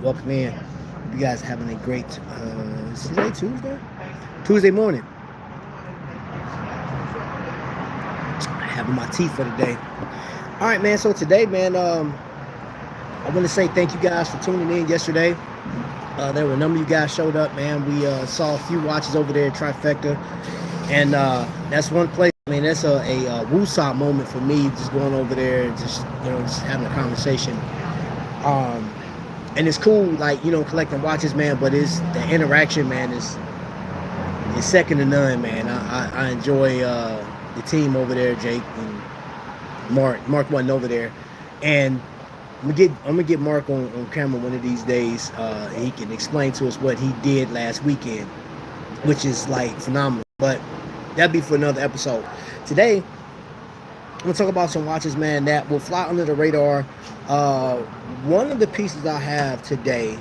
Welcome in. You guys having a great is today Tuesday? Tuesday morning. Having my tea for the day. All right, man. So today, man, I want to say thank you guys for tuning in yesterday. There were a number of you guys showed up, man. We saw a few watches over there at Trifecta, and that's one place. I mean, that's a woosah moment for me, just going over there and just having a conversation. Um, and it's cool, like collecting watches, man. But it's the interaction, man, is second to none, man. I enjoy the team over there, Jake and Mark. Mark wasn't over there, and I'm gonna get Mark on camera one of these days. He can explain to us what he did last weekend, which is like phenomenal. But that'd be for another episode. Today, I'm gonna talk about some watches, man, that will fly under the radar. One of the pieces I have today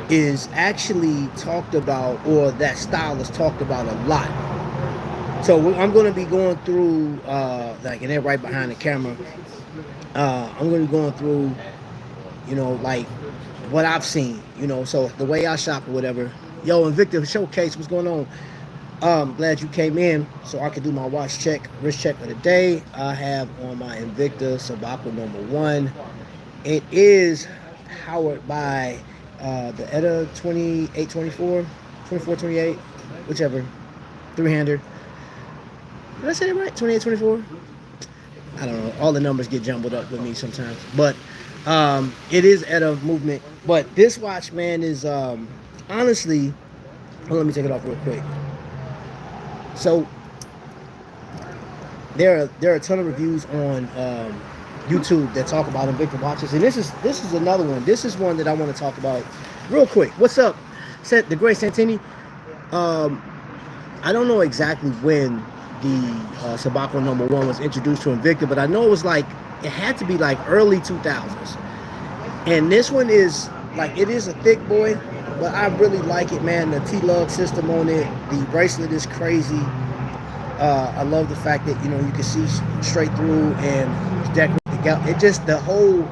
is actually talked about, or that style is talked about a lot. So I'm going to be going through, and they're right behind the camera. I'm going to be going through, like what I've seen, so the way I shop or whatever. Yo, Invicta Showcase, what's going on? Glad you came in so I could do my watch check, wrist check of the day. I have on my Invicta Sabako #1. It is powered by the ETA 2824, 2428, whichever, 300. Did I say that right? 2824? I don't know. All the numbers get jumbled up with me sometimes. But it is ETA movement. But this watch, man, is honestly, let me take it off real quick. So there are a ton of reviews on YouTube that talk about Invicta watches, and this is another one. This is one that I want to talk about real quick. What's up, the Great Santini? I don't know exactly when the Sabako #1 was introduced to Invicta, but I know it had to be like early 2000s. And this one is it is a thick boy, but I really like it, man. The T-lug system on it, the bracelet is crazy. I love the fact that you can see straight through and it's decorated. It just the whole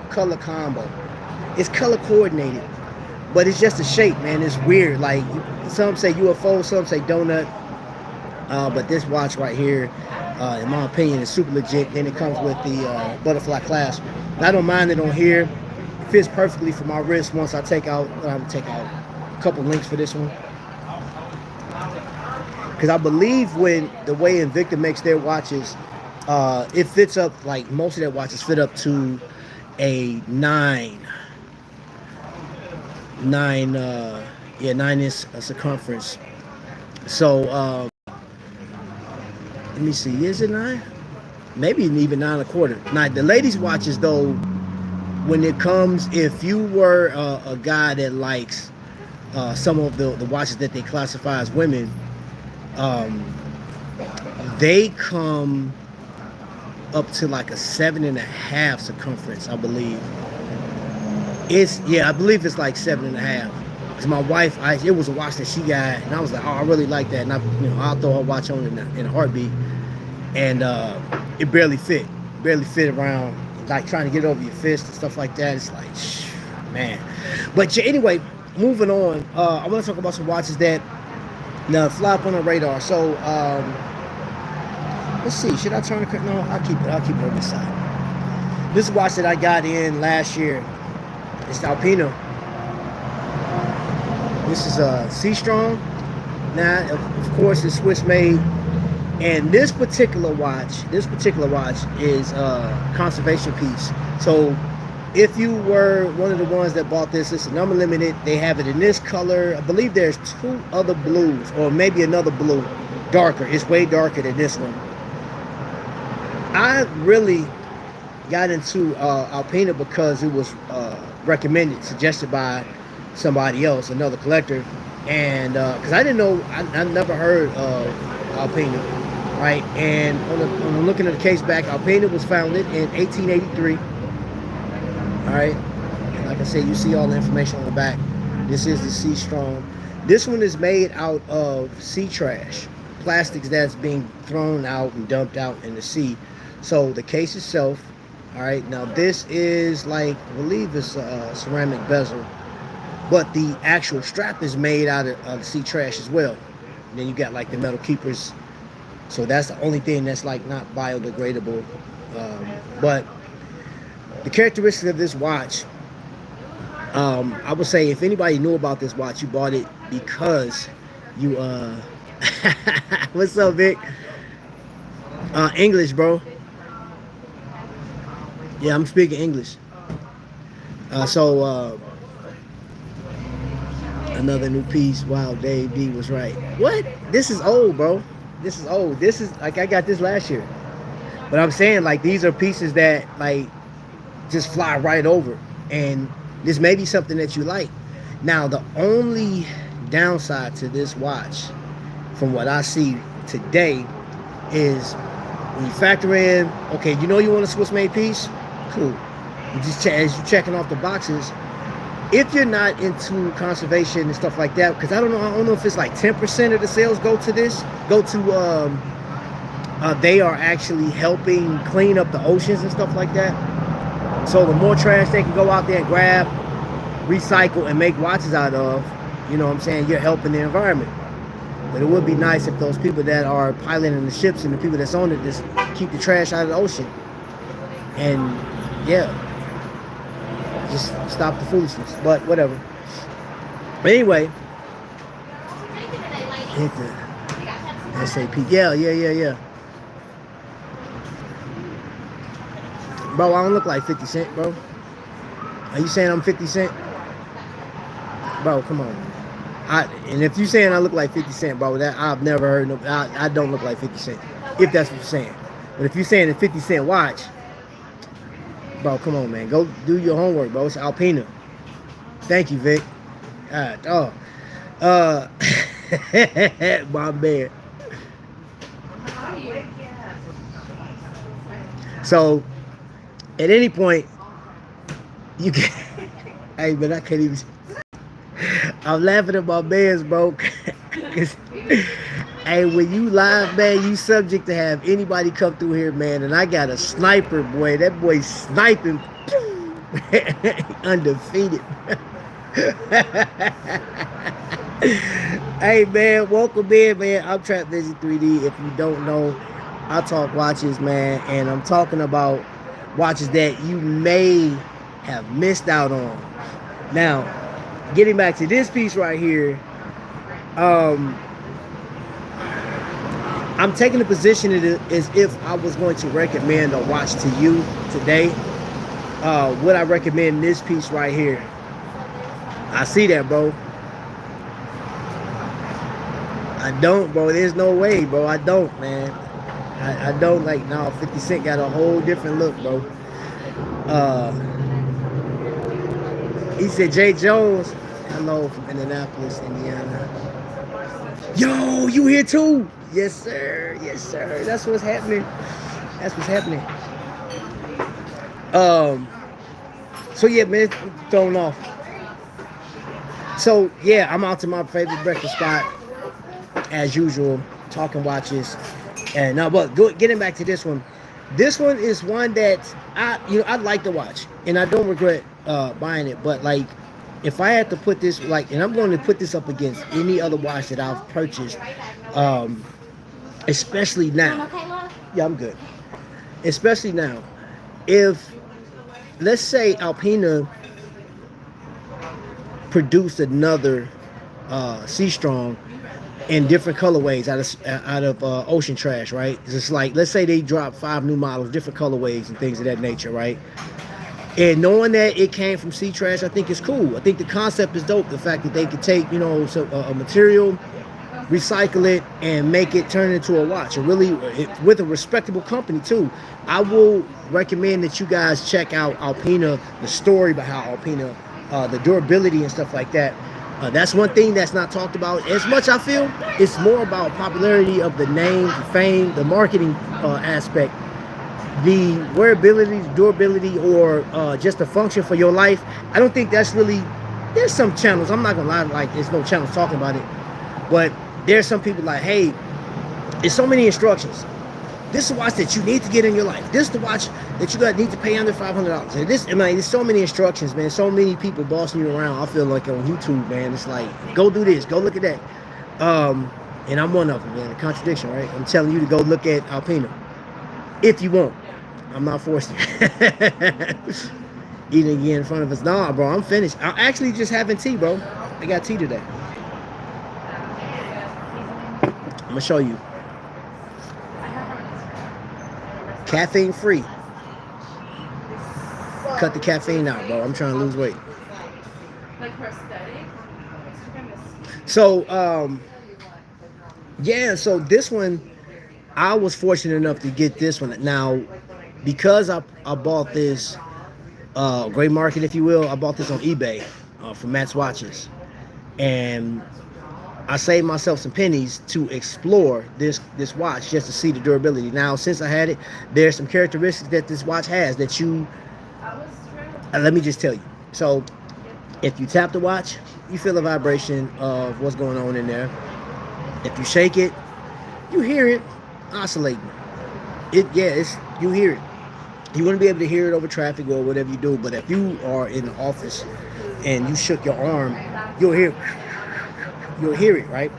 color combo. It's color coordinated, but it's just a shape, man. It's weird. Like some say UFO, some say donut. But this watch right here, in my opinion, is super legit. Then it comes with the butterfly clasp. I don't mind it on here. It fits perfectly for my wrist. Once I take out a couple links for this one. Because I believe when the way Invicta makes their watches, it fits up, like most of their watches fit up to a 9-inch circumference. So let me see, is it 9? Maybe even 9 1/4. Now the ladies' watches though, when it comes, if you were a guy that likes some of the watches that they classify as women, they come up to like a 7.5 circumference, I believe. I believe it's like 7.5. Because my wife, it was a watch that she got, and I was like, oh, I really like that, and I'll throw her watch on in a heartbeat, and it barely fit around, like trying to get over your fist and stuff like that. It's like, man. But anyway, moving on. I want to talk about some watches that fly up on the radar. So let's see. Should I turn the? No, I'll keep it on this side. This watch that I got in last year. It's the Alpina. This is a C-Strong. Now, of course, it's Swiss made. And this particular watch is a conservation piece. So if you were one of the ones that bought this, it's a number limited. They have it in this color. I believe there's 2 other blues, or maybe another blue, darker. It's way darker than this one. I really got into Alpina because it was suggested by somebody else, another collector, and because I didn't know, I never heard of Alpina, right? And on looking at the case back, Alpina was founded in 1883. All right, and like I said, you see all the information on the back. This is the C-Strong. This one is made out of sea trash, plastics that's being thrown out and dumped out in the sea. So the case itself, All right, now this is like, I believe it's a ceramic bezel, but the actual strap is made out of sea trash as well. And then you got like the metal keepers, so that's the only thing that's like not biodegradable. But the characteristics of this watch, I would say if anybody knew about this watch, you bought it because you what's up, Vic? English, bro. Yeah, I'm speaking English. Another new piece. Wow, Dave D was right. What? This is old, bro. This is old. This is like, I got this last year. But I'm saying, like, these are pieces that like just fly right over, and this may be something that you like. Now, the only downside to this watch, from what I see today, is when you factor in, okay, you know you want a Swiss made piece, cool. You just as you're checking off the boxes. If you're not into conservation and stuff like that, because I don't know if it's like 10% of the sales go to this, they are actually helping clean up the oceans and stuff like that. So the more trash they can go out there and grab, recycle, and make watches out of, you know what I'm saying, you're helping the environment. But it would be nice if those people that are piloting the ships and the people that's on it just keep the trash out of the ocean. And yeah, just stop the foolishness. But whatever. But anyway, hit the SAP. Yeah. Bro, I don't look like 50 Cent, bro. Are you saying I'm 50 Cent? Bro, come on. And if you're saying I look like 50 Cent, bro, that I've never heard no. I don't look like 50 Cent, if that's what you're saying. But if you're saying a 50 Cent watch, bro, come on, man. Go do your homework, bro. It's Alpina. Thank you, Vic. My man. So, at any point, you can. Hey, but I can't even. I'm laughing at my mans, bro. Hey, when you live, man, you subject to have anybody come through here, man. And I got a sniper, boy. That boy sniping. Undefeated. Hey, man, welcome in, man. I'm Trapvision 3D. If you don't know, I talk watches, man. And I'm talking about watches that you may have missed out on. Now, getting back to this piece right here, I'm taking the position as if I was going to recommend a watch to you today. Would I recommend this piece right here? I see that, bro. I don't, bro. There's no way, bro. I don't, man. I don't. Like, no, 50 Cent got a whole different look, bro. He said, Jay Jones, hello from Indianapolis, Indiana. Yo, you here too? Yes, sir. Yes, sir. That's what's happening. That's what's happening. So yeah, man, thrown off. So yeah, I'm out to my favorite breakfast spot as usual, talking watches. And now, but getting back to this one. This one is one that I like to watch, and I don't regret buying it. But like, if I had to put this, like, and I'm going to put this up against any other watch that I've purchased, especially now. Okay, love? Yeah, I'm good. Especially now, if let's say Alpina produced another Sea Strong in different colorways out of ocean trash, right? It's just like, let's say they drop 5 new models, different colorways and things of that nature, right? And knowing that it came from sea trash, I think it's cool. I think the concept is dope. The fact that they could take, a material, recycle it, and make it turn into a watch, and really with a respectable company too. I will recommend that you guys check out Alpina, the story behind Alpina, the durability and stuff like that. That's one thing that's not talked about as much, I feel. It's more about popularity of the name, the fame, the marketing aspect. The wearability, durability, or just a function for your life. I don't think that's really... There's some channels, I'm not going to lie, like, there's no channels talking about it. But there's some people like, hey, there's so many instructions. This is a watch that you need to get in your life. This is the watch that you need to pay under $500. And this, I mean, there's so many instructions, man. So many people bossing you around. I feel like on YouTube, man, it's like, go do this, go look at that. And I'm one of them, man. A contradiction, right? I'm telling you to go look at Alpina if you want. I'm not forcing you. Eating again in front of us. Nah, bro, I'm finished. I'm actually just having tea, bro. I got tea today. I'm gonna show you. Caffeine free. Cut the caffeine out, bro. I'm trying to lose weight. Like prosthetic? So, yeah, so this one, I was fortunate enough to get this one. Now, because I bought this gray market, if you will, I bought this on eBay from Matt's Watches. And I saved myself some pennies to explore this watch just to see the durability. Now, since I had it, there's some characteristics that this watch has that you, let me just tell you. So, if you tap the watch, you feel a vibration of what's going on in there. If you shake it, you hear it oscillating. You hear it. You want to be able to hear it over traffic or whatever you do. But if you are in the office and you shook your arm, you'll hear it, right?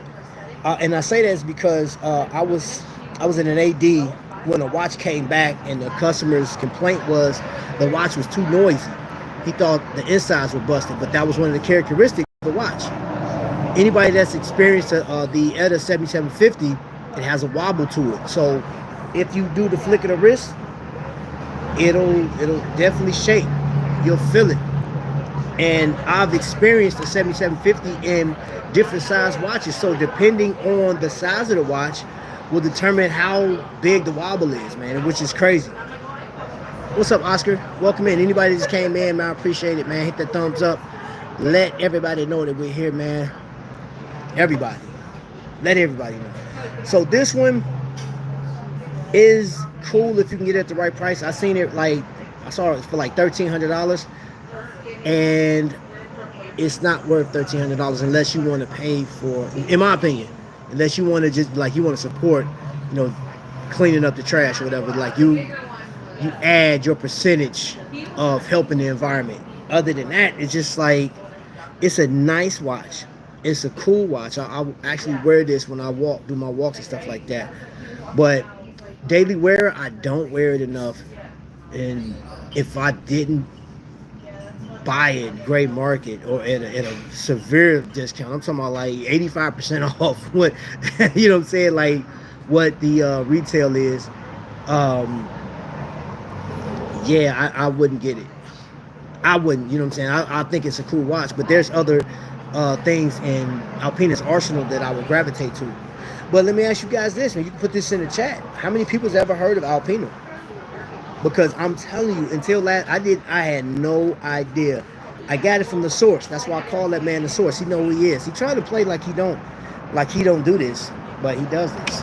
And I say that because I was in an AD when a watch came back, and the customer's complaint was the watch was too noisy. He thought the insides were busted, but that was one of the characteristics of the watch. Anybody that's experienced the ETA 7750, it has a wobble to it. So if you do the flick of the wrist, it'll definitely shake. You'll feel it. And I've experienced the 7750 in different size watches. So depending on the size of the watch will determine how big the wobble is, man, which is crazy. What's up, Oscar? Welcome in. Anybody that just came in, man, I appreciate it, man. Hit that thumbs up. Let everybody know that we're here, man. Everybody. Let everybody know. So this one is cool if you can get it at the right price. I saw it for like $1,300, and it's not worth $1,300 unless you want to pay for, in my opinion, unless you want to just you want to support, cleaning up the trash or whatever. Like you add your percentage of helping the environment. Other than that, it's just like, it's a nice watch. It's a cool watch. I actually wear this when I do my walks and stuff like that. But daily wear, I don't wear it enough. And if I didn't buy it gray market or at a severe discount, I'm talking about like 85% off what you know what I'm saying, like what the retail is, I wouldn't get it. I wouldn't, you know what I'm saying? I think it's a cool watch, but there's other things in Alpina's arsenal that I would gravitate to. But let me ask you guys this, and you can put this in the chat. How many people's ever heard of Alpina? Because I'm telling you, until I had no idea. I got it from the source. That's why I call that man the source. He know who he is. He trying to play like he don't do this, but he does this.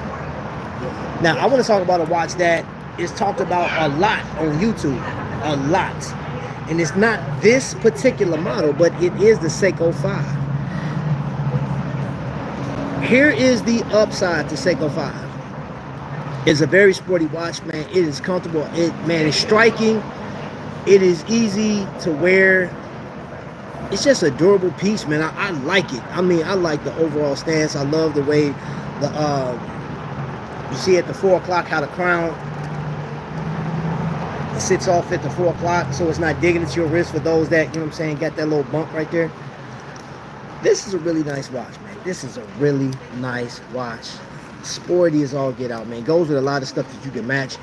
Now, I want to talk about a watch that is talked about a lot on YouTube. A lot. And it's not this particular model, but it is the Seiko 5. Here is the upside to Seiko 5. It's a very sporty watch, man. It is comfortable. It's striking. It is easy to wear. It's just a durable piece, man. I like it. I mean, I like the overall stance. I love the way you see at the 4 o'clock how the crown sits off at the 4 o'clock, so it's not digging into your wrist for those that, you know what I'm saying, got that little bump right there. This is a really nice watch, man. This is a really nice watch. Sporty as all get out, man. Goes with a lot of stuff that you can match.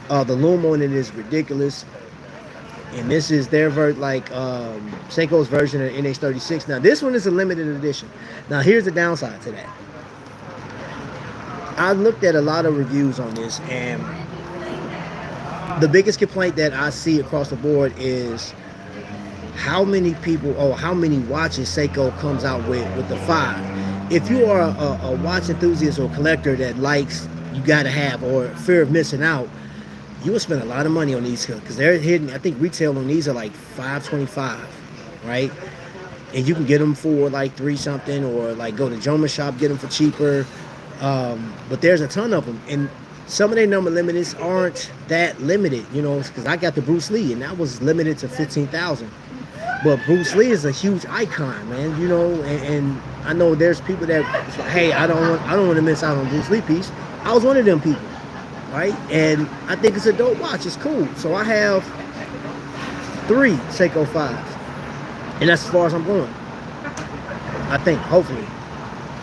The lume on it is ridiculous. And this is their Seiko's version of the NH36. Now, this one is a limited edition. Now, here's the downside to that. I looked at a lot of reviews on this, and the biggest complaint that I see across the board is how many watches Seiko comes out with the 5. If you are a watch enthusiast or collector that likes, you got to have, or fear of missing out, you will spend a lot of money on these because they're hidden. I think retail on these are like $525, right? And you can get them for like $3 something, or like go to Joma shop, get them for cheaper. But there's a ton of them, and some of their number limiteds aren't that limited, you know, because I got the Bruce Lee and that was limited to 15,000. But Bruce Lee is a huge icon, man, you know, and I know there's people that, like, hey, I don't want to miss out on Bruce Lee piece. I was one of them people, right? And I think it's a dope watch. It's cool. So I have 3 Seiko 5s, and that's as far as I'm going. I think, hopefully.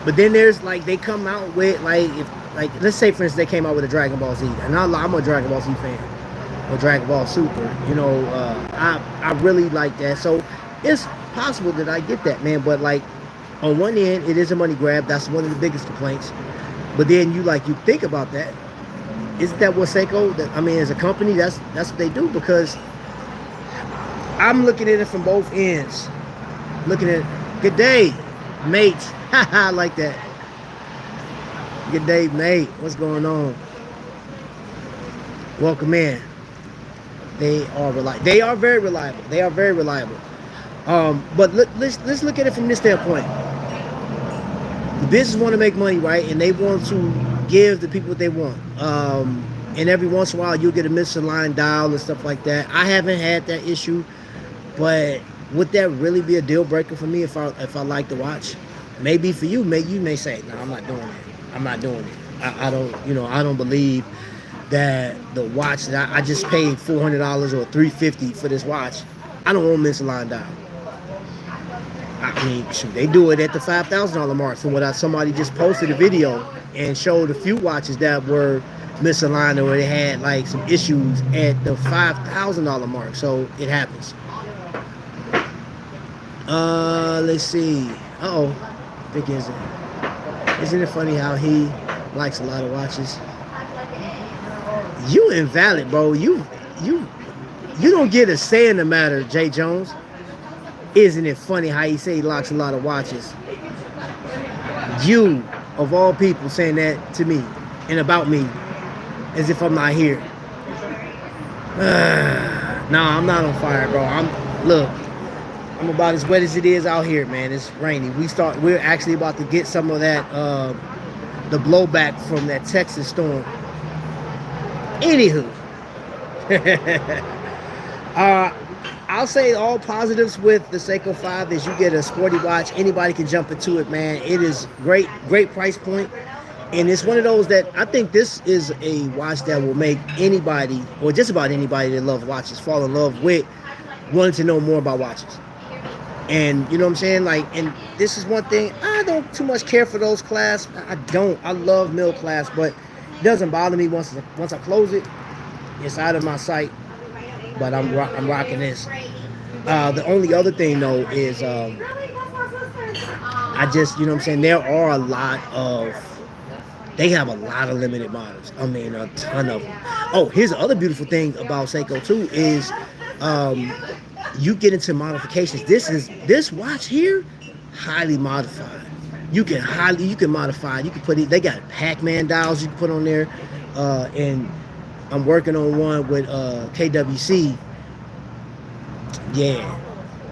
But then there's like, they come out with like, if like, let's say for instance they came out with a Dragon Ball Z, and I'm a Dragon Ball Z fan, or Dragon Ball Super, you know, I really like that. So it's possible that I get that, man. But like, on one end, it is a money grab. That's one of the biggest complaints. But then you think about that. Isn't that what Seiko, I mean, as a company, that's what they do? Because I'm looking at it from both ends. Looking at, good day, mate. I like that. Good day, mate. What's going on? Welcome in. They are reliable. They are very reliable. They are very reliable. But let's look at it from this standpoint. The business want to make money, right? And they want to give the people what they want. And every once in a while, you'll get a misaligned dial and stuff like that. I haven't had that issue, but would that really be a deal breaker for me if I like the watch? Maybe for you, you may say, no, I'm not doing it. I'm not doing it. I don't believe that the watch that I just paid $400 or $350 for this watch, I don't want misaligned dial. I mean, shoot, they do it at the $5,000 mark. From what somebody just posted a video and showed a few watches that were misaligned or they had like some issues at the $5,000 mark. So it happens. Let's see. I think isn't it funny how he likes a lot of watches? You invalid, bro. You don't get a say in the matter, Jay Jones. Isn't it funny how he say he likes a lot of watches? You, of all people, saying that to me and about me as if I'm not here. Nah, I'm not on fire, bro. I'm about as wet as it is out here, man. It's rainy. We're actually about to get some of that the blowback from that Texas storm. Anywho. I'll say all positives with the Seiko 5 is you get a sporty watch. Anybody can jump into it, man. It is great price point. And it's one of those that I think this is a watch that will make anybody, or just about anybody that loves watches, fall in love with wanting to know more about watches. And you know what I'm saying? Like, and this is one thing, I don't too much care for those class. I love middle class, but it doesn't bother me once I close it. It's out of my sight. But I'm rocking this. The only other thing though is I just, you know what I'm saying, they have a lot of limited models. I mean, a ton of them. Oh, here's the other beautiful thing about Seiko too is you get into modifications. This watch here, highly modified. You can modify. You can put it. They got Pac-Man dials you can put on there, and I'm working on one with KWC. Yeah,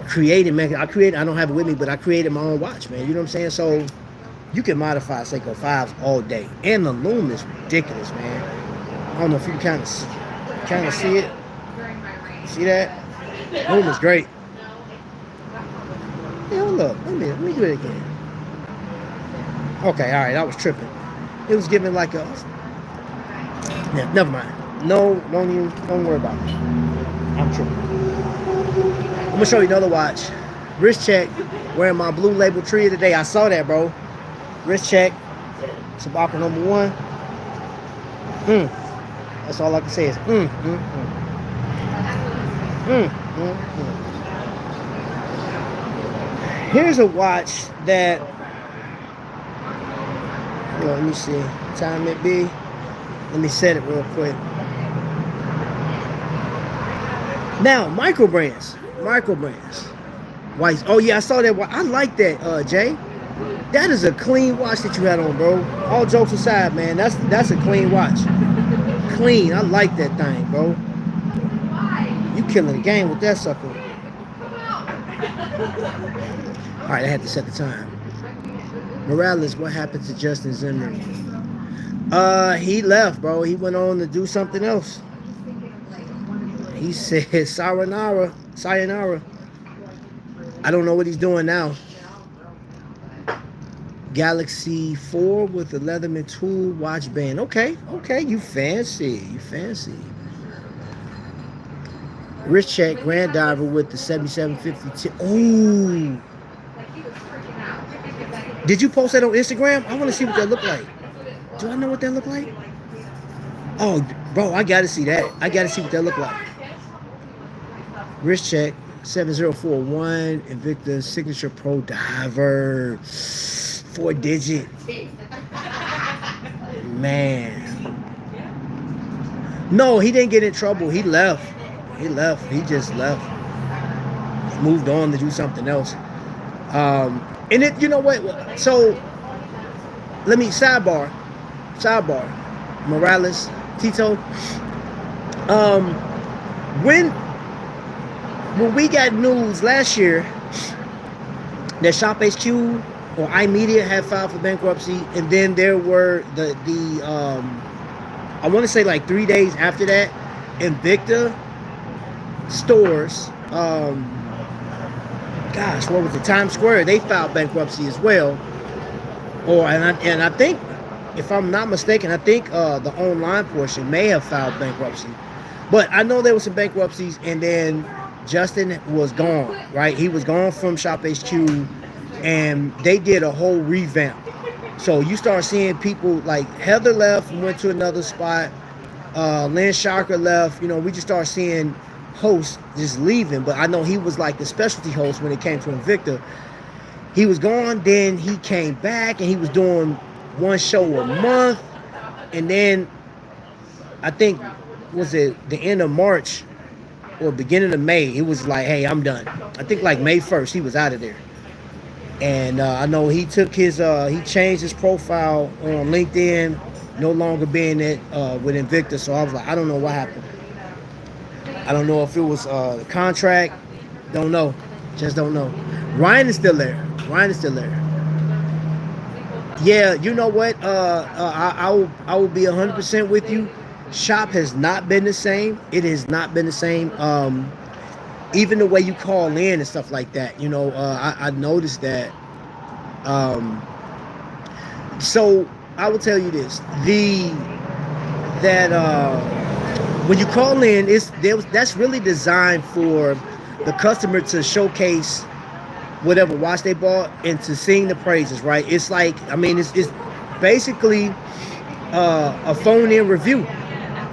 I don't have it with me, but I created my own watch, man. You know what I'm saying? So you can modify Seiko 5s all day, and the loom is ridiculous, man. I don't know if you can kind of see it. See that? Loom is great. Hey, hold up. Let me do it again. Okay, all right. I was tripping. It was giving like a. Yeah, never mind. No, don't worry about it. I'm tripping. I'm gonna show you another watch. Wrist check. Wearing my blue label tree today. I saw that, bro. Wrist check. Tobacco number 1. That's all I can say is Here's a watch that. Let me see. What time it be? Let me set it real quick. Now, Microbrands. White. Oh yeah, I saw that. I like that, Jay. That is a clean watch that you had on, bro. All jokes aside, man, that's a clean watch. Clean. I like that thing, bro. You killing the game with that sucker. All right, I had to set the time. Morales, what happened to Justin Zimmerman? He left, bro. He went on to do something else. He said sayonara, sayonara. I don't know what he's doing now. Galaxy 4 with the Leatherman tool watch band. Okay, okay, you fancy, you fancy. Wrist check, Grand Diver with the 7750. Oh, did you post that on Instagram? I want to see what that look like. Do I know what that look like? Oh, bro, I gotta see that. I gotta see what that look like. Wrist check, 7041, Invicta Signature Pro Diver. 4-digit. Man. No, he didn't get in trouble. He left. He left. He just left. He moved on to do something else. And it, you know what? So, let me, sidebar. Morales, Tito. When we got news last year that ShopHQ or iMedia had filed for bankruptcy, and then there were the I want to say like 3 days after that, Invicta stores, gosh, what was it? Times Square, they filed bankruptcy as well. And I think, if I'm not mistaken, I think the online portion may have filed bankruptcy. But I know there was some bankruptcies, and then Justin was gone, right? He was gone from ShopHQ, and they did a whole revamp. So you start seeing people like Heather left and went to another spot. Lynn Shocker left. You know, we just start seeing hosts just leaving. But I know he was like the specialty host when it came to Invicta. He was gone, then he came back, and he was doing one show a month. And then I think, was it the end of March or beginning of May, he was like, hey, I'm done. I think like May 1st, he was out of there. And I know he took his, he changed his profile on LinkedIn, no longer being it with Invicta. So I was like, I don't know what happened. I don't know if it was the contract. Don't know. Just don't know. Ryan is still there. Yeah, you know what? I will be 100% with you. Shop has not been the same. It has not been the same. Even the way you call in and stuff like that, you know, I noticed that. So I will tell you this: when you call in, that's really designed for the customer to showcase whatever watch they bought and to sing the praises, right? It's like, I mean, it's basically a phone-in review,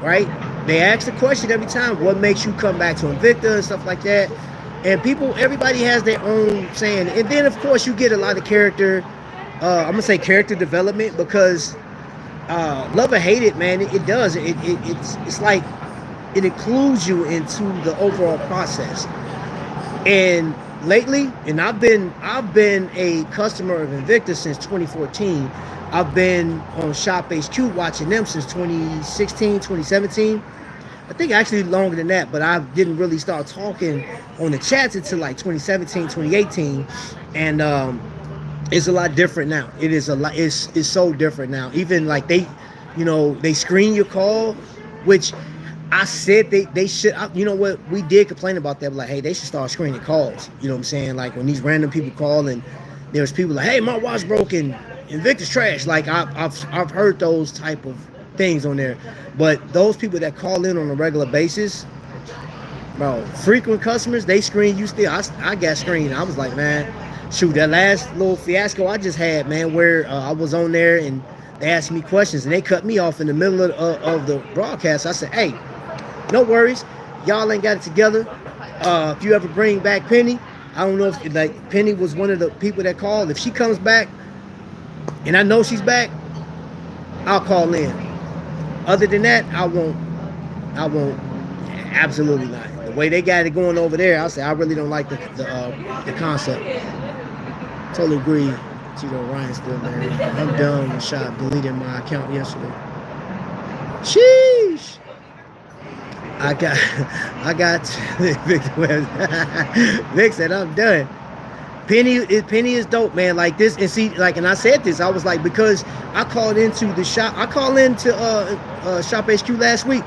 right? They ask the question every time, what makes you come back to Invicta and stuff like that. And everybody has their own saying. And then, of course, you get a lot of character, I'm going to say character development, because love or hate it, man, it does. It's like it includes you into the overall process. And lately, and I've been a customer of Invicta since 2014. I've been on ShopHQ watching them since 2016, 2017. I think actually longer than that, but I didn't really start talking on the chats until like 2017, 2018. And it's a lot different now. It is a lot, it's so different now. Even like they screen your call, which I said they should. You know what? We did complain about that. Like, hey, they should start screening calls. You know what I'm saying? Like when these random people call and there's people like, hey, my watch broken, Invicta's trash. Like I've heard those type of things on there. But those people that call in on a regular basis, bro, frequent customers, they screen you still. I got screened. I was like, man, shoot, that last little fiasco I just had, man, where I was on there and they asked me questions and they cut me off in the middle of the broadcast. I said, hey, no worries, y'all ain't got it together. If you ever bring back Penny, I don't know if like Penny was one of the people that called. If she comes back and I know she's back, I'll call in. Other than that, I won't. Absolutely not. The way they got it going over there, I'll say I really don't like the concept. Totally agree. Tito Ryan's still there. I'm done with Shop deleting my account yesterday. Sheesh. I got Vic said I'm done. Penny is dope, man. Like this, and see, like, and I said this, I was like, because I called into the shop, I called into ShopHQ last week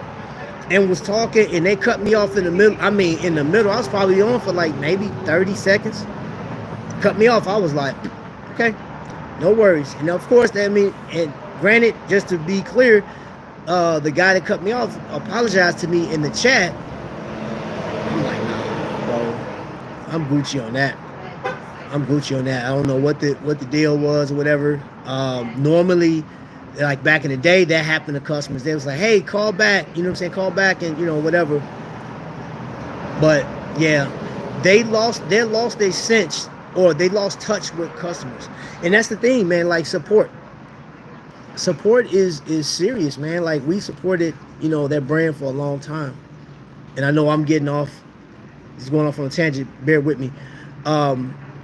and was talking, and they cut me off in the middle. I mean, in the middle, I was probably on for like maybe 30 seconds. Cut me off. I was like, okay, no worries. And of course, that mean, and granted, just to be clear, the guy that cut me off apologized to me in the chat. I'm like, nah, bro, I'm Gucci on that. I don't know what the deal was or whatever. Normally, like back in the day, that happened to customers. They was like, hey, call back. You know what I'm saying? Call back and, you know, whatever. But yeah, they lost their sense, or they lost touch with customers. And that's the thing, man. Like support is serious, man. Like we supported, you know, that brand for a long time. And I know I'm getting off, just going off on a tangent, bear with me.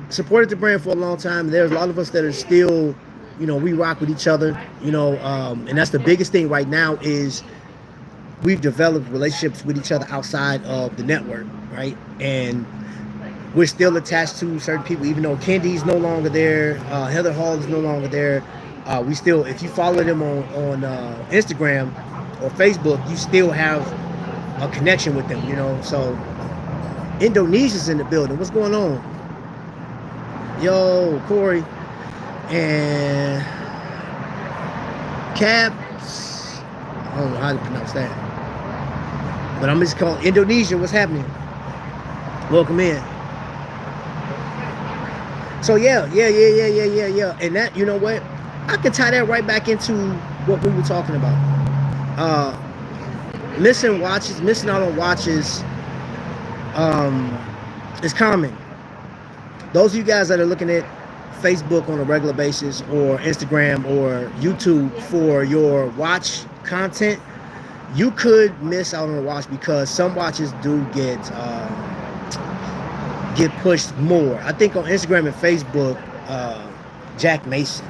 Supported the brand for a long time. There's a lot of us that are still, you know, we rock with each other, you know, and that's the biggest thing right now is we've developed relationships with each other outside of the network, right? And we're still attached to certain people, even though Kendi's no longer there, Heather Hall is no longer there. We still, if you follow them on Instagram or Facebook, you still have a connection with them, you know. So Indonesia's in the building. What's going on? Yo, Corey and Caps. I don't know how to pronounce that, but I'm just calling Indonesia. What's happening? Welcome in. So yeah. And that, you know what? I can tie that right back into what we were talking about. Missing out on watches is common. Those of you guys that are looking at Facebook on a regular basis, or Instagram or YouTube for your watch content, you could miss out on a watch because some watches do get pushed more. I think on Instagram and Facebook, Jack Mason.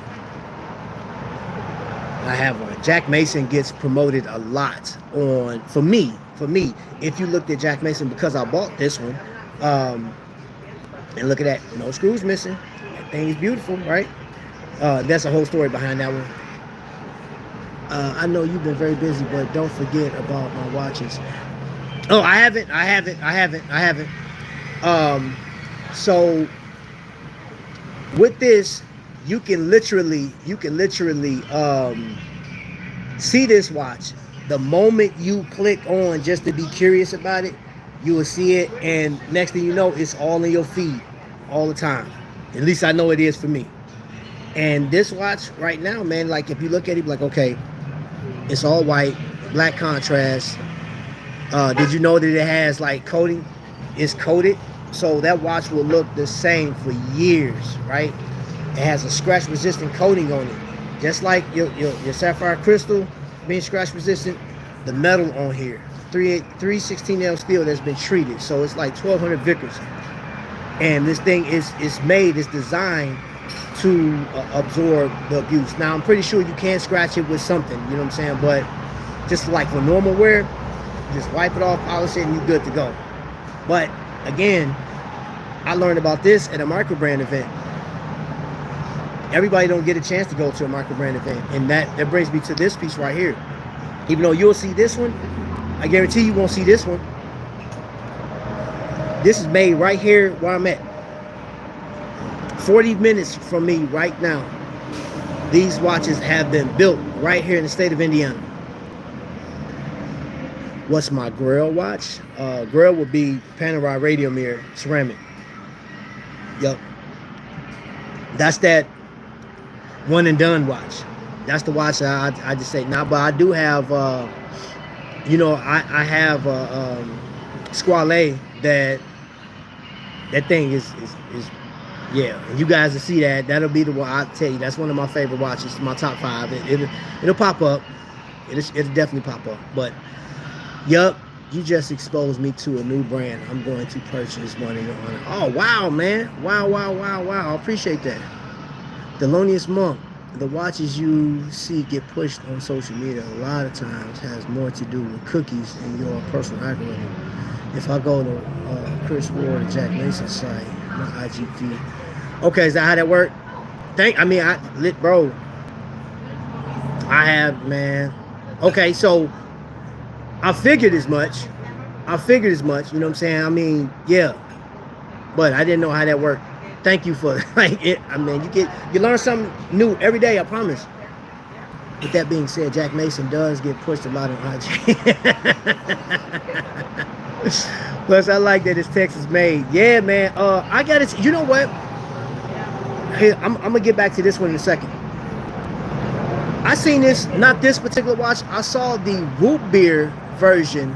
I have one. Jack Mason gets promoted a lot on, for me, if you looked at Jack Mason, because I bought this one, and look at that, no screws missing. That thing is beautiful, right? That's a whole story behind that one. I know you've been very busy, but don't forget about my watches. Oh, I haven't. So with this, you can literally see this watch. The moment you click on just to be curious about it, you will see it, and next thing you know, it's all in your feed all the time. At least I know it is for me. And this watch right now, man, like if you look at it, like, okay, it's all white, black contrast. Did you know that it has like coating? It's coated, so that watch will look the same for years, right? It has a scratch resistant coating on it, just like your sapphire crystal being scratch resistant. The metal on here, 316L steel that's been treated, so it's like 1200 Vickers. And this thing is designed to absorb the abuse. Now I'm pretty sure you can scratch it with something, you know what I'm saying, but just like for normal wear, just wipe it off, polish it, and you're good to go. But again, I learned about this at a Microbrand event. Everybody don't get a chance to go to a Microbrand event, and that brings me to this piece right here. Even though you'll see this one, I guarantee you won't see this one. This is made right here where I'm at. 40 minutes from me right now. These watches have been built right here in the state of Indiana. What's my Grail watch? Grail would be Panerai radio mirror ceramic. Yep. That's that one and done watch. That's the watch that I just say now. But I do have, you know, I have Squale that thing is yeah. And you guys will see that. That'll be the one. I tell you, that's one of my favorite watches. My top 5. It'll pop up. It'll definitely pop up. But yup, you just exposed me to a new brand. I'm going to purchase one in your honor. Oh wow, man! Wow! I appreciate that. Thelonious Monk. The watches you see get pushed on social media a lot of times has more to do with cookies and your personal algorithm. If I go to Chris Ward and Jack Mason's site, my IG feed, Okay, is that how that worked? Bro, I have, man. Okay, so I figured as much. You know what I'm saying? I mean, yeah, but I didn't know how that worked. Thank you for like it. I mean, you learn something new every day. I promise. With that being said, Jack Mason does get pushed a lot on IG. Plus, I like that it's Texas made. Yeah, man. I got it. You know what? Hey, I'm gonna get back to this one in a second. I seen this, not this particular watch. I saw the root beer version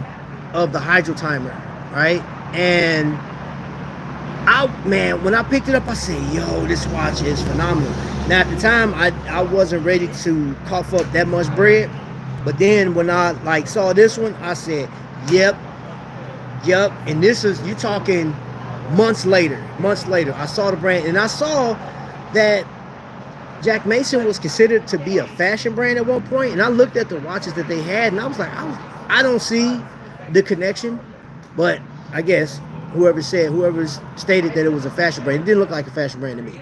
of the hydro timer, right? And when I picked it up, I said, yo, this watch is phenomenal. Now at the time, I wasn't ready to cough up that much bread. But then when I like saw this one, I said, yep. And this is, you talking months later. I saw the brand and I saw that Jack Mason was considered to be a fashion brand at one point, and I looked at the watches that they had, and I was like, I don't see the connection, but I guess whoever stated that it was a fashion brand, it didn't look like a fashion brand to me.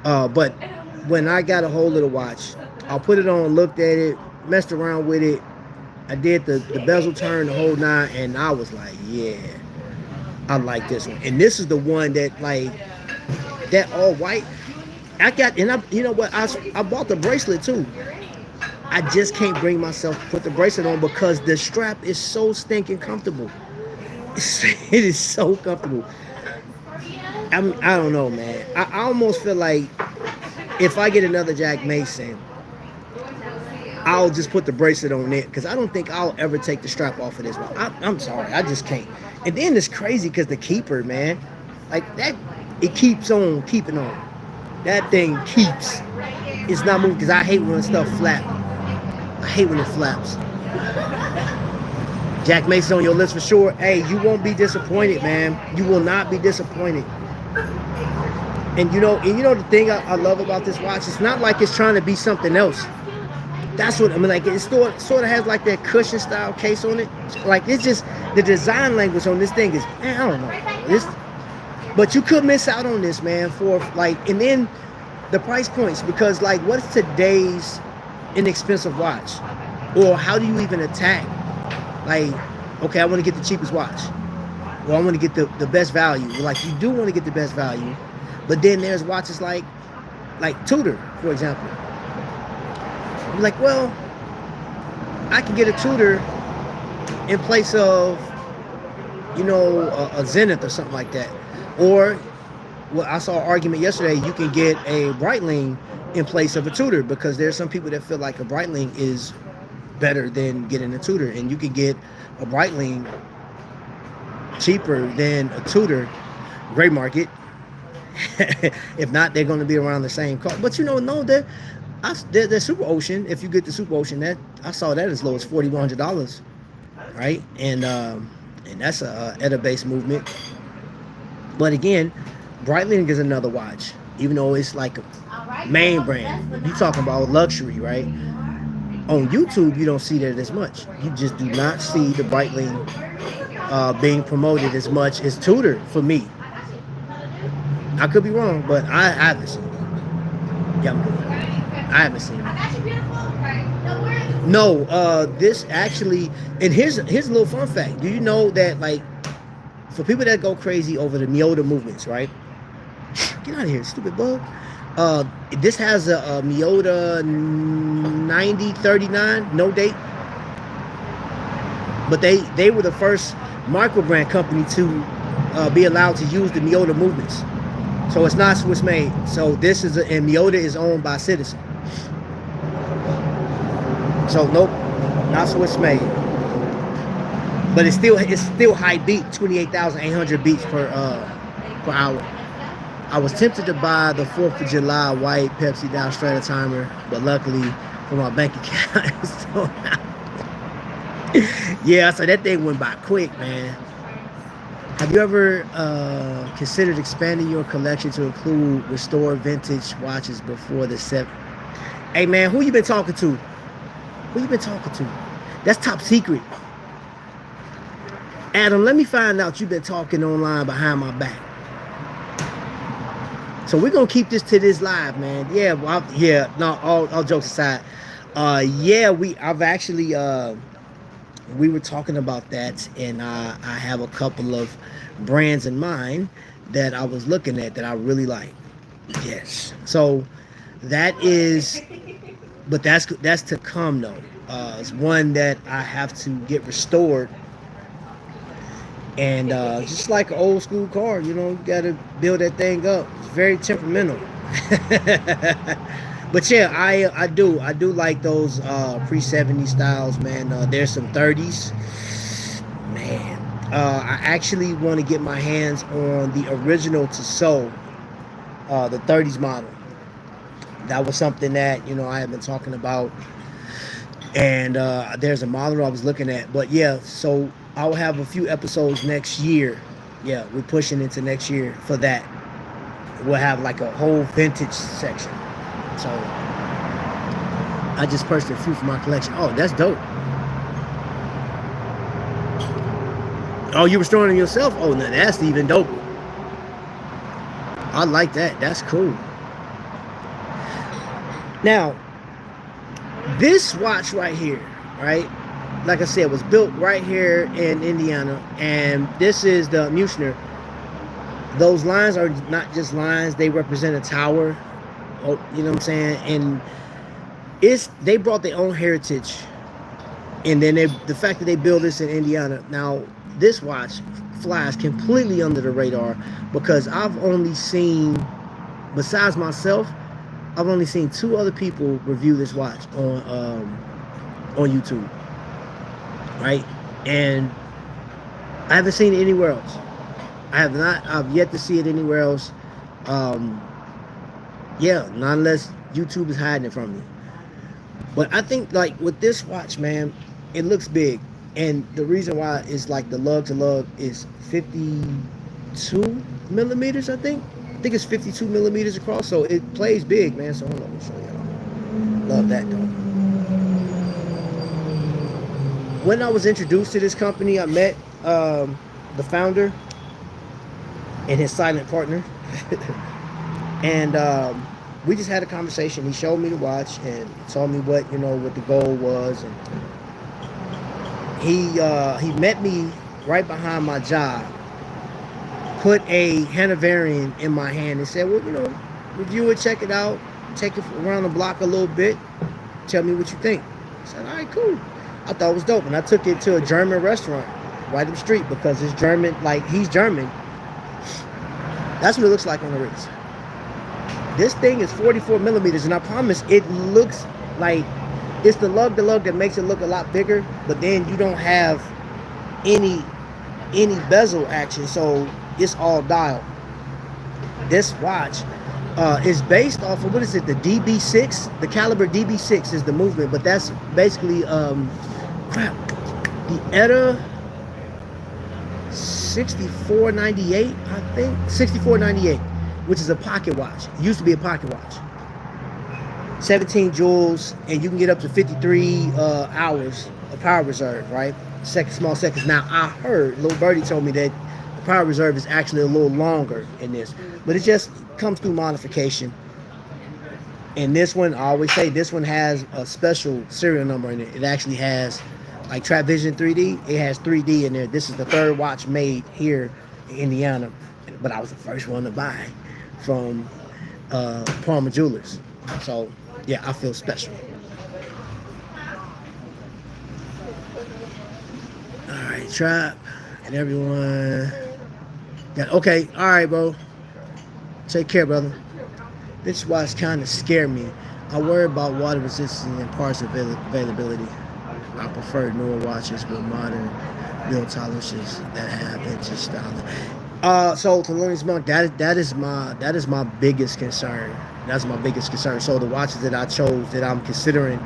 But when I got a hold of the watch, I put it on, looked at it, messed around with it. I did the bezel turn, the whole nine, and I was like, yeah, I like this one. And this is the one that like that all white. I got, and you know what? I bought the bracelet too. I just can't bring myself to put the bracelet on because the strap is so stinking comfortable. It is so comfortable. I don't know, man. I almost feel like if I get another Jack Mason, I'll just put the bracelet on it because I don't think I'll ever take the strap off of this one. I'm sorry, I just can't. And then it's crazy because the keeper, man, like that, it keeps on keeping on. That thing keeps. It's not moving because I hate when stuff flaps. I hate when it flaps. Jack Mason on your list for sure. Hey, you won't be disappointed, man. You will not be disappointed. And you know the thing I love about this watch, it's not like it's trying to be something else. That's what I mean. Like it sort of has like that cushion style case on it. Like it's just the design language on this thing is, man, I don't know. But you could miss out on this, man, for like, and then the price points, because like, what's today's inexpensive watch? Or how do you even attack? Like, okay, I want to get the cheapest watch. Or I want to get the best value. Like, you do want to get the best value. But then there's watches like Tudor, for example. You're like, well, I can get a Tudor in place of, a Zenith or something like that. Or, well, I saw an argument yesterday, you can get a Breitling in place of a Tudor, because there's some people that feel like a Breitling is better than getting a Tudor, and you can get a Breitling cheaper than a Tudor, gray market. If not, they're going to be around the same cost. But the Super Ocean, if you get the Super Ocean, that I saw that as low as $4,100, right? And that's a ETA-based movement. But again, Breitling is another watch, even though it's like a main brand. You talking about luxury, right? On YouTube, you don't see that as much. You just do not see the Breitling being promoted as much as Tudor for me. I could be wrong, but I haven't seen it. Yeah, I haven't seen it. No, this actually, and here's a little fun fact. Do you know that, like, for people that go crazy over the Miyota movements, right? Get out of here, stupid bug. This has a Miyota 9039, no date. But they were the first Microbrand company to be allowed to use the Miyota movements. So it's not Swiss made. So this is and Miyota is owned by Citizen. So nope, not Swiss made. But it's still high beat, 28,800 beats per hour. I was tempted to buy the 4th of July white Pepsi Down Strata timer, but luckily for my bank account, it's still out. Yeah, so that thing went by quick, man. Have you ever considered expanding your collection to include restored vintage watches before the set? Hey, man, who you been talking to? Who you been talking to? That's top secret. Adam, let me find out you've been talking online behind my back. So we're gonna keep this to this live, man. Yeah, well, yeah. No, all jokes aside. Yeah, I've actually we were talking about that, and I have a couple of brands in mind that I was looking at that I really like. Yes. So that is, but that's to come though. It's one that I have to get restored, and just like an old school car, you know, you gotta build that thing up. It's very temperamental. But yeah, I do like those pre-70 styles, man. There's some 30s, man. I actually want to get my hands on the original Tissot, the 30s model. That was something that, you know, I have been talking about, and there's a model I was looking at. But yeah, so I'll have a few episodes next year. Yeah, we're pushing into next year for that. We'll have like a whole vintage section. So I just purchased a few for my collection. Oh, that's dope. Oh, you restoring them yourself? Oh, no, that's even dope. I like that. That's cool. Now, this watch right here, right? Like I said, was built right here in Indiana, and this is the Mushner. Those lines are not just lines; they represent a tower. Oh, you know what I'm saying? And they brought their own heritage, and then the fact that they build this in Indiana. Now, this watch flies completely under the radar because I've only seen, besides myself, I've only seen 2 other people review this watch on YouTube, right? And I haven't seen it anywhere else. I've yet to see it anywhere else. Yeah, not unless YouTube is hiding it from me. But I think, like, with this watch, man, it looks big. And the reason why is, like, the lug to lug is 52 millimeters, I think. I think it's 52 millimeters across, so it plays big, man. So hold on, let me show y'all. Love that, though. When I was introduced to this company, I met the founder and his silent partner. And we just had a conversation. He showed me the watch and told me what the goal was. And he met me right behind my job, put a Hanoverian in my hand and said, well, review it, check it out, take it around the block a little bit, tell me what you think. I said, all right, cool. I thought it was dope. And I took it to a German restaurant right up the street because it's German, like he's German. That's what it looks like on the wrist. This thing is 44 millimeters, and I promise it looks like it's the lug that makes it look a lot bigger, but then you don't have any bezel action, so it's all dial. This watch is based off of, what is it, the DB6? The caliber DB6 is the movement, but that's basically, the ETA 6498, I think, 6498, which is a pocket watch. It used to be a pocket watch. 17 joules, and you can get up to 53 hours of power reserve, right? Small seconds. Now, I heard, Lil Birdie told me that the power reserve is actually a little longer in this, but it just comes through modification. And this one, I always say, this one has a special serial number in it. It actually has, like Trapvision 3D, it has 3D in there. This is the 3rd watch made here in Indiana, but I was the first one to buy from Palmer Jewelers. So, yeah, I feel special. All right, Trap and everyone. Okay, all right, bro. Take care, brother. This watch kind of scared me. I worry about water resistance and parts availability. I prefer newer watches with modern build tolerances that have vintage style. So Thelonious Monk, that is my biggest concern. That's my biggest concern. So the watches that I chose, that I'm considering,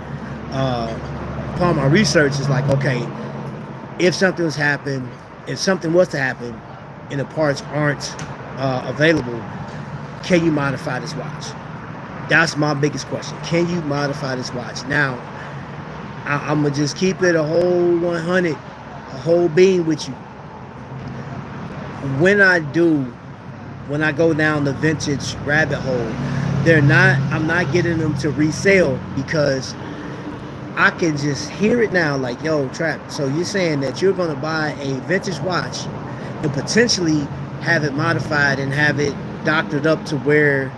upon my research, is like, okay, if something was to happen, and the parts aren't available, can you modify this watch? That's my biggest question. Can you modify this watch? Now, I'm gonna just keep it a whole 100, a whole bean with you. When I do when I go down the vintage rabbit hole, I'm not getting them to resell because I can just hear it now, like, yo, Trap, so you're saying that you're going to buy a vintage watch and potentially have it modified and have it doctored up to where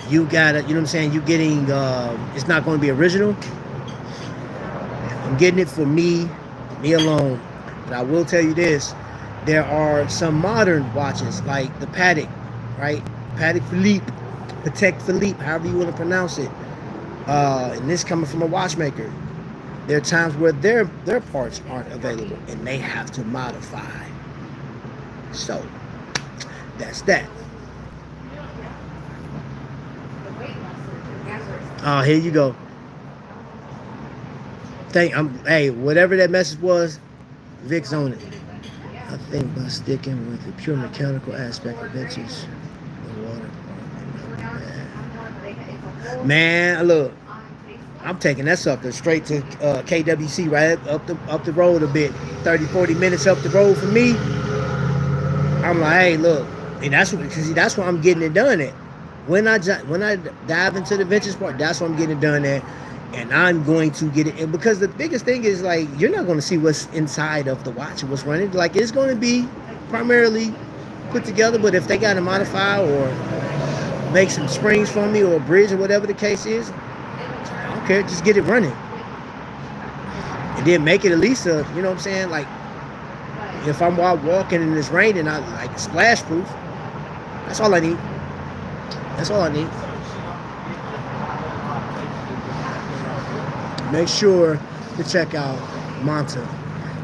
you got it, you know what I'm saying, you're getting, it's not going to be original. I'm getting it for me alone. But I will tell you this, there are some modern watches, like the Patek, right? Patek Philippe, however you want to pronounce it. And this coming from a watchmaker. There are times where their parts aren't available and they have to modify. So that's that. Oh, here you go. Hey, whatever that message was, Vic's on it. I think by sticking with the pure mechanical aspect of vintage, the water part, man, look. I'm taking that sucker straight to KWC, right up the road a bit, 30-40 minutes up the road for me. I'm like, hey, look, and that's where I'm getting it done at. When I dive into the vintage part, that's where I'm getting it done at, and I'm going to get it. And because the biggest thing is, like, you're not going to see what's inside of the watch and what's running. Like, it's going to be primarily put together, but if they got to modify or make some springs for me or a bridge or whatever the case is, I don't care, just get it running. And then make it at least a, you know what I'm saying, like, if I'm walking in this rain and I like splash proof, that's all I need. That's all I need. Make sure to check out Monta.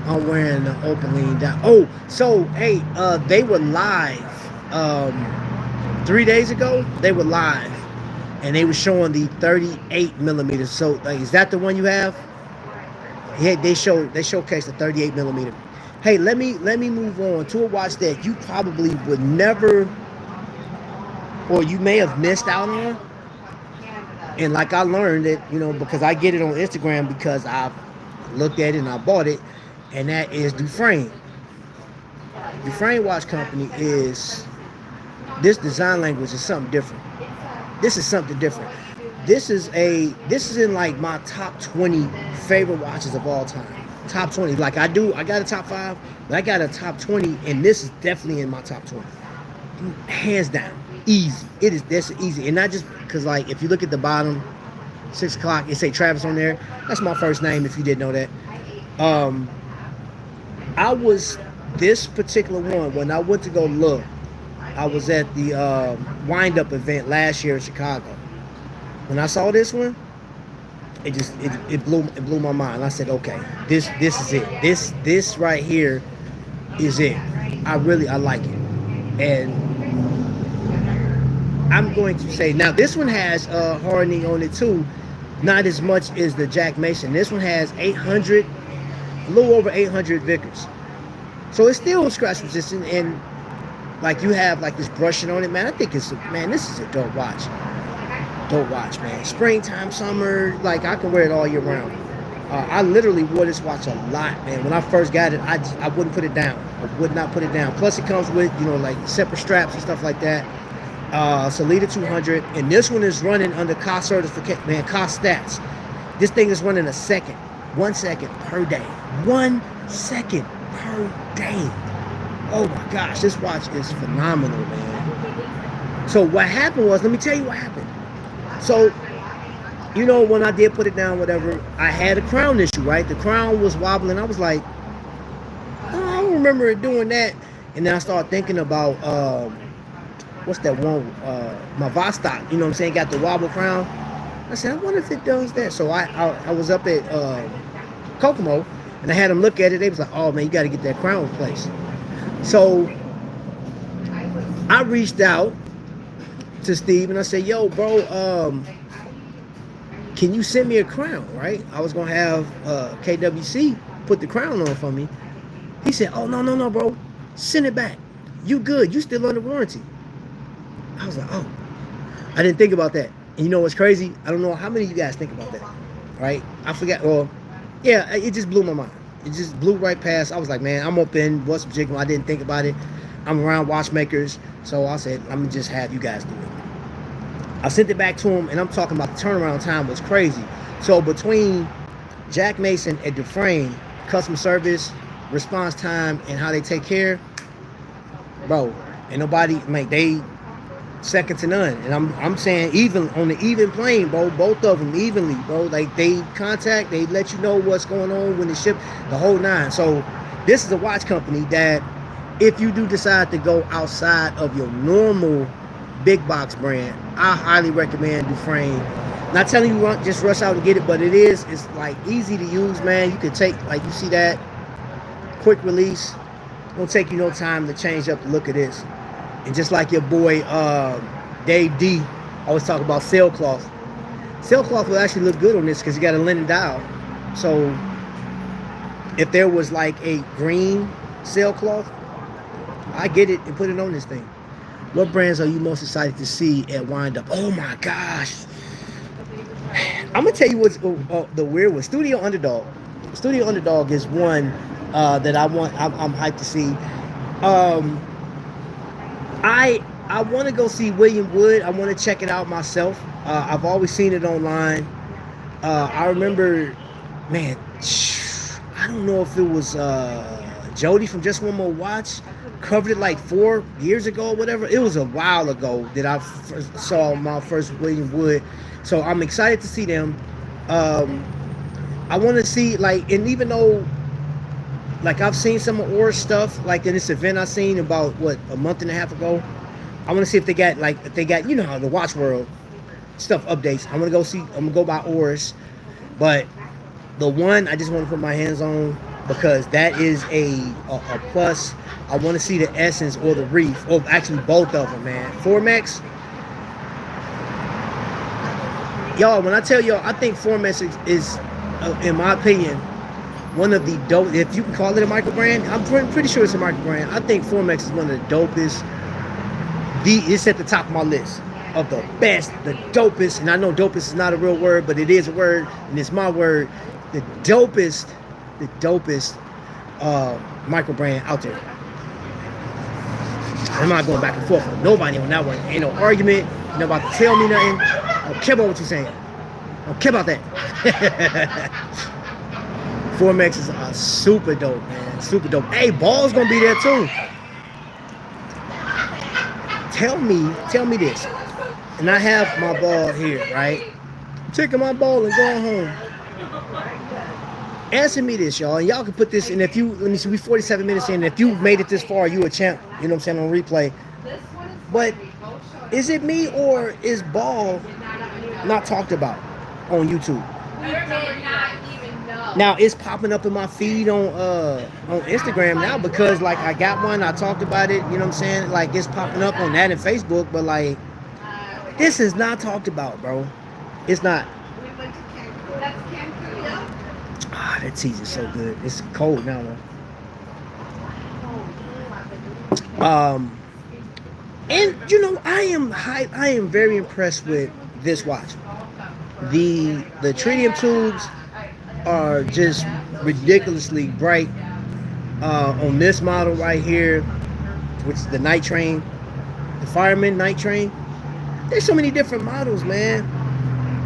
I'm wearing the open lean down. Oh, so hey, they were live 3 days ago. They were live, and they were showing the 38 millimeters. So, like, is that the one you have? Yeah, they showcased the 38 millimeter. Hey, let me move on to a watch that you probably would never, or you may have missed out on. And like I learned it, you know, because I get it on Instagram because I've looked at it and I bought it, and that is De-Frane. De-Frane watch company is, this design language is something different. This is something different. This is in like my top 20 favorite watches of all time. Top 20. Like I got a top 5, but I got a top 20, and this is definitely in my top 20. Hands down. Easy. That's easy. And not just because, like, if you look at the bottom, 6 o'clock, it say Travis on there. That's my first name if you didn't know that. I was, this particular one, when I went to go look, I was at the wind-up event last year in Chicago. When I saw this one, it blew my mind. I said, okay, this is it. This right here is it. I like it. And I'm going to say, now this one has hardening on it too, not as much as the Jack Mason. This one has 800, a little over 800 Vickers. So it's still scratch resistant, and like you have like this brushing on it, man. I think this is a dope watch. Dope watch, man. Springtime, summer, like I can wear it all year round. I literally wore this watch a lot, man. When I first got it, I wouldn't put it down. I would not put it down. Plus it comes with, you know, like separate straps and stuff like that. Salida 200, and this one is running under cost certificate, man, cost stats. This thing is running 1 second per day. 1 second per day. Oh my gosh, this watch is phenomenal, man. So what happened was, let me tell you what happened. So, you know, when I did put it down, whatever, I had a crown issue, right? The crown was wobbling. I was like, oh, I don't remember it doing that. And then I started thinking about, what's that one, my Vostok, you know what I'm saying, got the wobble crown. I said, I wonder if it does that. So I was up at Kokomo, and I had them look at it. They was like, oh man, you got to get that crown replaced. So I reached out to Steve and I said, yo bro, can you send me a crown, right? I was gonna have KWC put the crown on for me. He said, oh no bro, send it back, you good, you still under warranty. I was like, oh, I didn't think about that. And you know what's crazy? I don't know how many of you guys think about that, right? I forgot. Well, yeah, it just blew my mind. It just blew right past. I was like, man, I'm up in what's particular. I didn't think about it. I'm around watchmakers, so I said, let me just have you guys do it. I sent it back to him, and I'm talking about the turnaround time was crazy. So between Jack Mason and De-Frane, customer service, response time, and how they take care, bro, ain't nobody, like, they second to none. And I'm saying even on the even plane, bro, both of them evenly, bro. Like, they contact, they let you know what's going on when they ship, the whole nine. So this is a watch company that if you do decide to go outside of your normal big box brand, I highly recommend De-Frane. Not telling you just rush out and get it, but it's like easy to use, man. You can take, like, you see that quick release, won't take you no time to change up the look of this. And just like your boy Dave D always talk about sailcloth. Sailcloth will actually look good on this because you got a linen dial. So if there was like a green sailcloth, I get it and put it on this thing. What brands are you most excited to see at Wind Up? Oh my gosh. I'm gonna tell you what's the weird one. Studio Underdog. Studio Underdog is one that I'm hyped to see. I want to go see William Wood. I want to check it out myself. I've always seen it online. I remember, man, I don't know if it was Jody from Just One More Watch covered it like 4 years ago or whatever. It was a while ago that I saw my first William Wood. So I'm excited to see them. I want to see, like, and even though, like, I've seen some of Orr's stuff, like in this event I seen about, what, a month and a half ago. I want to see if they got, like, you know how the watch world stuff updates. I'm going to go by Orr's. But the one I just want to put my hands on because that is a plus. I want to see the Essence or the Reef, or actually both of them, man. Formex. Y'all, when I tell y'all, I think Formex is in my opinion, one of the dope, if you can call it a microbrand, I'm pretty sure it's a microbrand. I think Formex is one of the dopest. It's at the top of my list of the best, the dopest, and I know dopest is not a real word, but it is a word, and it's my word. The dopest microbrand out there. I'm not going back and forth with nobody on that one. Ain't no argument. You're not about to tell me nothing. I don't care about what you're saying. I don't care about that. Formex is super dope, man. Super dope. Hey, Ball's gonna be there too. Tell me this. And I have my ball here, right? I'm taking my ball and going home. Answer me this, y'all. And y'all can put this in. If you, let me see, we 47 minutes in. If you made it this far, you a champ. You know what I'm saying, on replay. But is it me or is ball not talked about on YouTube? We did not even know. Now it's popping up in my feed on Instagram now because, like, I got one, I talked about it, you know what I'm saying? Like, it's popping up on that and Facebook, but like, this is not talked about, bro. It's not. We went to Cancun. That's Cancun, yeah. Ah, that cheese is so good. It's cold now though. And you know, I am very impressed with this watch. The tritium tubes are just ridiculously bright on this model right here, which is the Night Train, the Fireman Night Train. There's so many different models, man.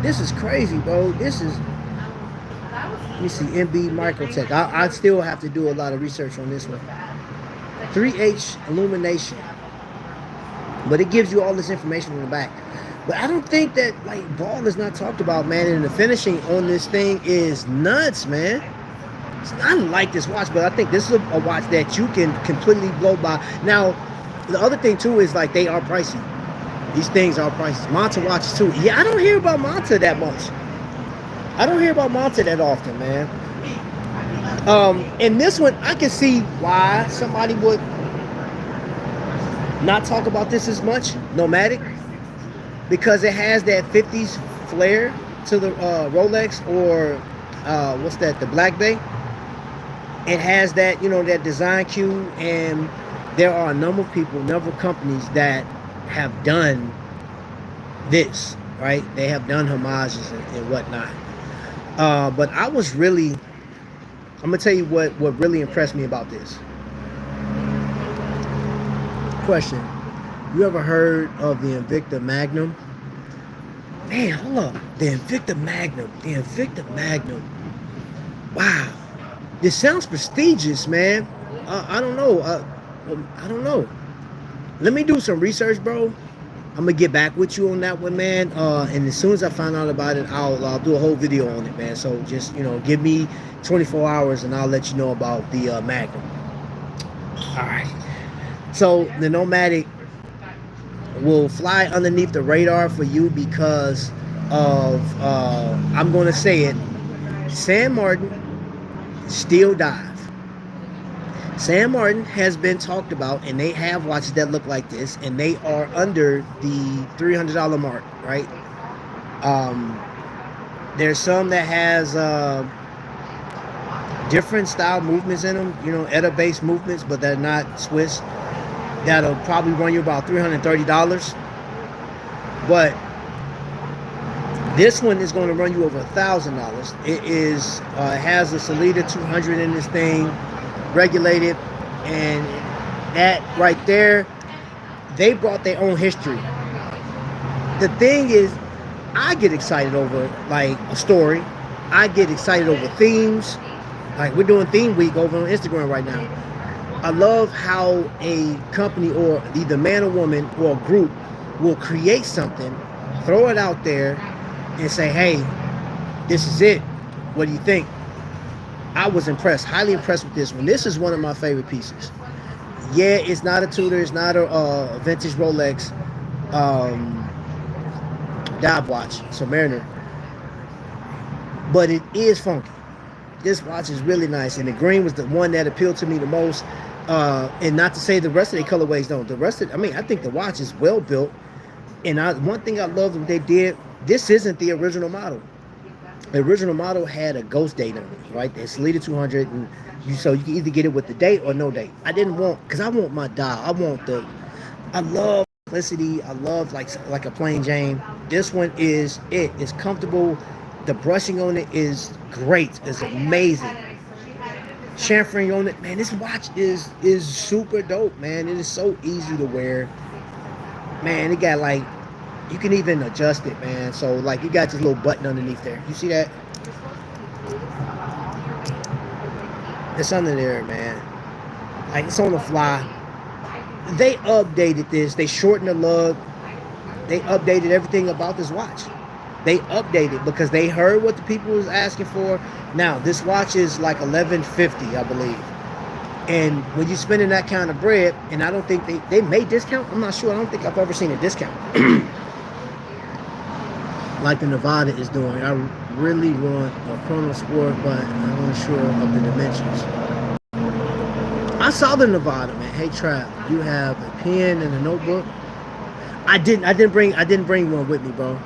This is crazy, bro. This is, let me see, MB Microtech. I still have to do a lot of research on this one. 3H illumination, but it gives you all this information on the back. But I don't think that, like, ball is not talked about, man. And the finishing on this thing is nuts, man. I like this watch, but I think this is a watch that you can completely blow by. Now, the other thing too is, like, they are pricey. These things are pricey. Manta watches too. Yeah, I don't hear about Manta that much. I don't hear about Manta that often, man. And this one, I can see why somebody would not talk about this as much. Nomadic, because it has that 50s flair to the Rolex, or what's that, the Black Bay. It has that, you know, that design cue, and there are a number of people, a number of companies that have done this, right? They have done homages and whatnot. But I was really, I'm gonna tell you what really impressed me about this. Question: you ever heard of the Invicta Magnum? Man, hold up. The Invicta Magnum. The Invicta Magnum. Wow. This sounds prestigious, man. I don't know. I don't know. Let me do some research, bro. I'm gonna get back with you on that one, man. And as soon as I find out about it, I'll do a whole video on it, man. So just, you know, give me 24 hours and I'll let you know about the Magnum. All right. So the Nomadic will fly underneath the radar for you because of I'm gonna say it, San Martin steel dive. San Martin has been talked about, and they have watches that look like this, and they are under the $300 mark, right? There's some that has different style movements in them, you know, ETA-based movements, but they're not Swiss. That'll probably run you about $330. But this one is going to run you over $1,000. It is has a Salida 200 in this thing, regulated, and that right there, they brought their own history. The thing is, I get excited over like a story. I get excited over themes. Like we're doing theme week over on Instagram right now. I love how a company or either man or woman or a group will create something, throw it out there, and say, hey, this is it. What do you think? I was impressed, highly impressed with this one. This is one of my favorite pieces. Yeah, it's not a Tudor, it's not a vintage Rolex dive watch, Submariner, but it is funky. This watch is really nice, and the green was the one that appealed to me the most. And not to say the rest of the colorways don't. The rest of, I mean, I think the watch is well built. And one thing I loved what they did, this isn't the original model. The original model had a ghost date on it, right? It's Salida 200, and so you can either get it with the date or no date. I didn't want, because I want my dial. I love simplicity. I love like a plain Jane. This one is it. It's comfortable. The brushing on it is great. It's amazing. Chamfering on it, man. This watch is super dope, man. It is so easy to wear, man. It got like, you can even adjust it, man. So like you got this little button underneath there. You see that? It's under there, man. Like it's on the fly. They updated this. They shortened the lug. They updated everything about this watch. They updated because they heard what the people was asking for. Now this watch is like $1150, I believe. And when you're spending that kind of bread, and I don't think they may discount. I'm not sure. I don't think I've ever seen a discount like the Nevada is doing. I really want a Chrono Sport, but I'm not sure of the dimensions. I saw the Nevada, man. Hey Trap, you have a pen and a notebook? I didn't bring one with me, bro.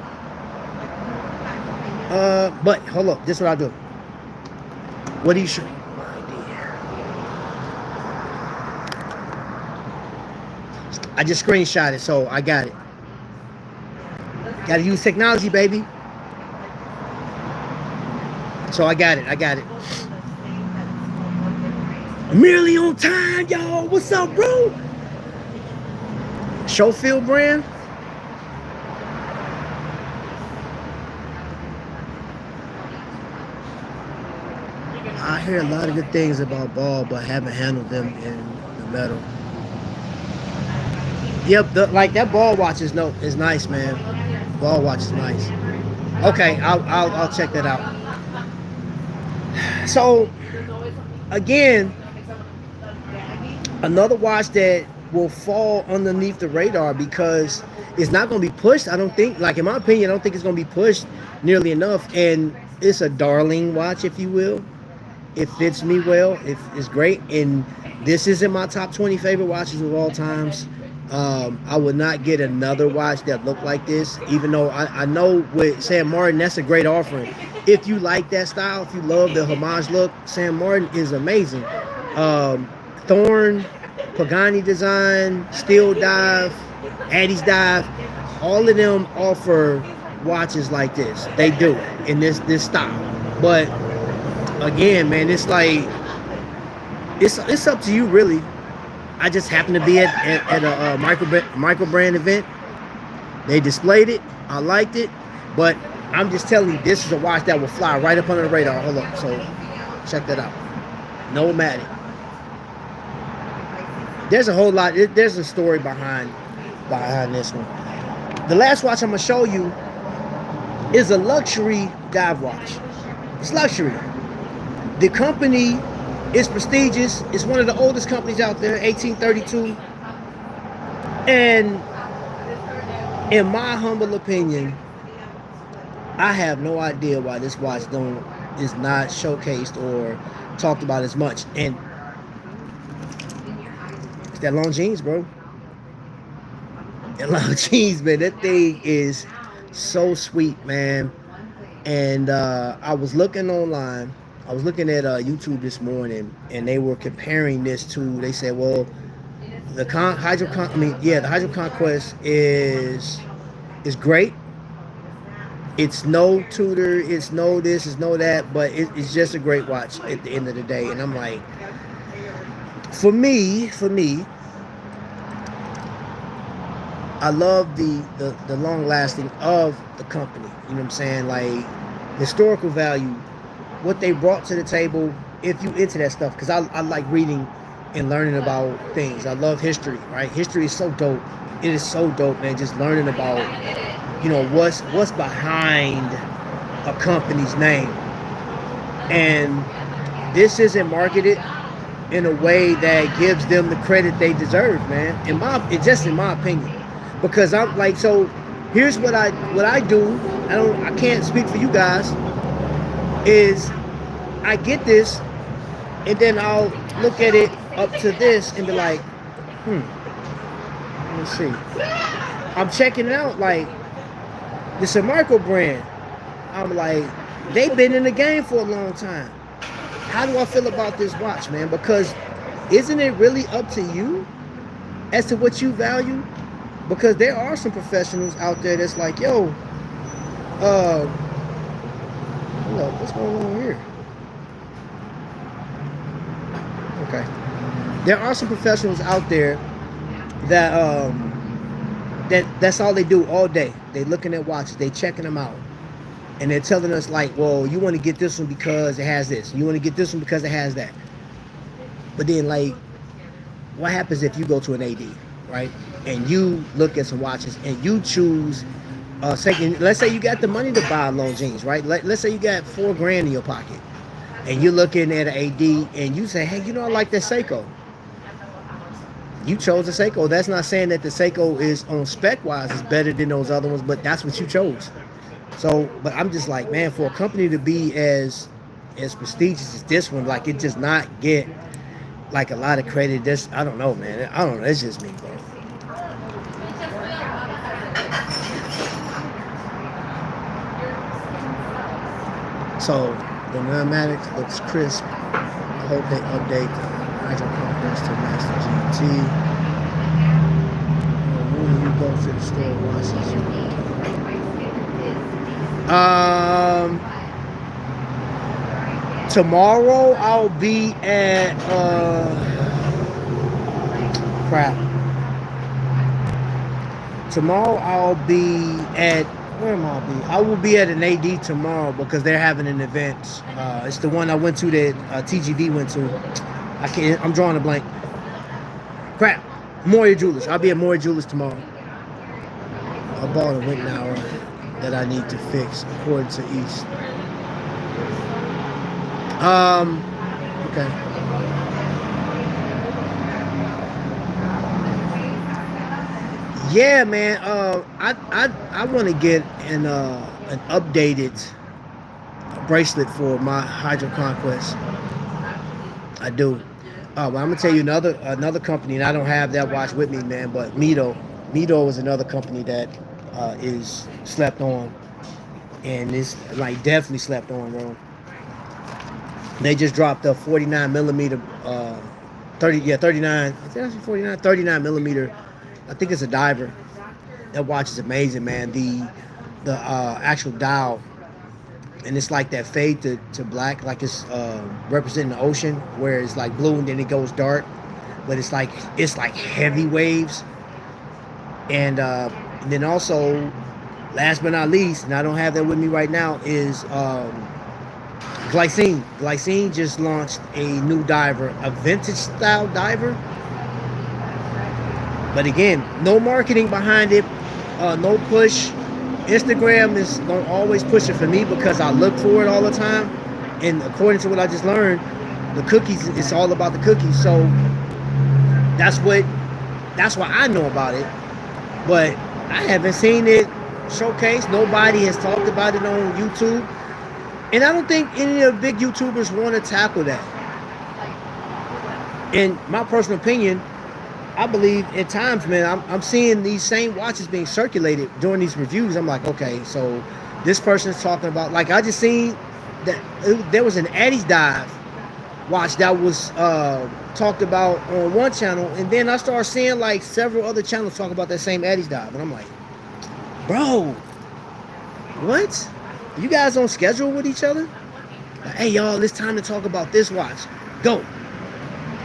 But hold up, this is what I do. What do you show? I just screenshot it, so I got it. Gotta use technology, baby. So I got it. Merely on time, y'all. What's up, bro? ShopHQ brand. I hear a lot of good things about ball, but haven't handled them in the metal. Yep, like that ball watch is nice, man. Ball watch is nice. Okay, I'll check that out. So again, another watch that will fall underneath the radar because it's not going to be pushed. I don't think, like in my opinion, I don't think it's going to be pushed nearly enough. And it's a darling watch, if you will. It fits me well. It's great. And this isn't my top 20 favorite watches of all times. I would not get another watch that looked like this, even though I know with San Martin, that's a great offering. If you like that style, if you love the homage look, San Martin is amazing. Thorn, Pagani design, Steel Dive, Addie's Dive, all of them offer watches like this. They do in this style. But again, man, it's like it's up to you really. I just happened to be at a Microbrand event. They displayed it. I liked it, but I'm just telling you, this is a watch that will fly right up under the radar. Hold up, so check that out. Nomadic. There's a whole lot. There's a story behind this one. The last watch I'm gonna show you is a luxury dive watch. It's luxury. The company is prestigious. It's one of the oldest companies out there, 1832. And in my humble opinion, I have no idea why this watch is not showcased or talked about as much. And it's that long jeans, bro. That long jeans, man. That thing is so sweet, man. And I was looking online. I was looking at YouTube this morning, and they were comparing this to. They said, well, the Hydro Conquest is great. It's no Tudor, it's no this, it's no that, but it's just a great watch at the end of the day. And I'm like, for me, I love the long lasting of the company. You know what I'm saying? Like historical value, what they brought to the table. If you into that stuff, because I like reading and learning about things. I love history, right? History is so dope. It is so dope, man. Just learning about, you know, what's behind a company's name. And this isn't marketed in a way that gives them the credit they deserve, man. In my opinion. Because I'm like, so here's what I do. I can't speak for you guys. Is I get this, and then I'll look at it up to this and be like, let's see. I'm checking it out, like, this is a Microbrand. I'm like, they've been in the game for a long time. How do I feel about this watch, man? Because isn't it really up to you as to what you value? Because there are some professionals out there that's like, yo, hold up, what's going on here? Okay. There are some professionals out there that that's all they do all day. They looking at watches, they checking them out, and they're telling us like, well, you want to get this one because it has this, you want to get this one because it has that. But then, like, what happens if you go to an AD, right, and you look at some watches and you choose let's say you got the money to buy long jeans, right? Let's say you got $4,000 in your pocket, and you're looking at an AD, and you say, hey, you know, I like that Seiko. You chose the Seiko. That's not saying that the Seiko is on spec wise is better than those other ones, but that's what you chose. So, but I'm just like, man, for a company to be as prestigious as this one, like, it does not get like a lot of credit. This, I don't know, man. I don't know. It's just me, bro. So the pneumatic looks crisp. I hope they update the Hydro Conquest to Master GMT. When you go to the store, watch this. Tomorrow I'll be at Tomorrow I'll be at, where am I be? I will be at an AD tomorrow because they're having an event. It's the one I went to that TGV went to. I'm drawing a blank. Crap. Moria Jewelers. I'll be at Moria Jewelers tomorrow. I bought a Wink Hour that I need to fix according to East. Okay. Yeah, man. I want to get an updated bracelet for my Hydro Conquest. I do. But I'm gonna tell you another company, and I don't have that watch with me, man. But Mito is another company that is slept on, and it's like definitely slept on, bro. They just dropped a 49 millimeter, 39 millimeter. I think it's a diver. That watch is amazing, man. The actual dial, and it's like that fade to black, like it's representing the ocean, where it's like blue and then it goes dark. but it's like heavy waves. And then also, last but not least, and I don't have that with me right now, is Glycine. Glycine just launched a new diver, a vintage style diver. But again, no marketing behind it, no push. Instagram is going to always push it for me because I look for it all the time. And according to what I just learned, the cookies, it's all about the cookies. So that's why I know about it. But I haven't seen it showcased. Nobody has talked about it on YouTube. And I don't think any of the big YouTubers want to tackle that. In my personal opinion, I believe at times, man, I'm seeing these same watches being circulated during these reviews. I'm like, okay, so this person's talking about, like, I just seen that there was an Addie's Dive watch that was talked about on one channel, and then I started seeing like several other channels talk about that same Addie's Dive, and I'm like, bro, what? You guys on schedule with each other? Like, hey, y'all, it's time to talk about this watch. Go.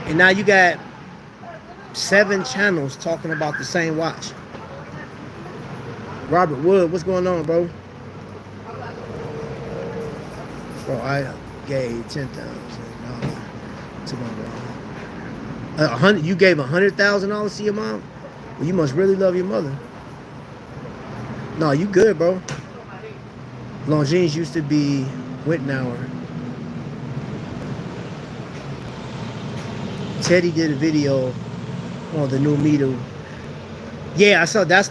And now you got 7 channels talking about the same watch. Robert Wood, what's going on, bro? Bro, I gave $10,000 to my mom. You gave $100,000 to your mom? Well, you must really love your mother. No, you good, bro. Longines used to be Wittenauer. Teddy did a video on the new meter. Yeah, I saw that's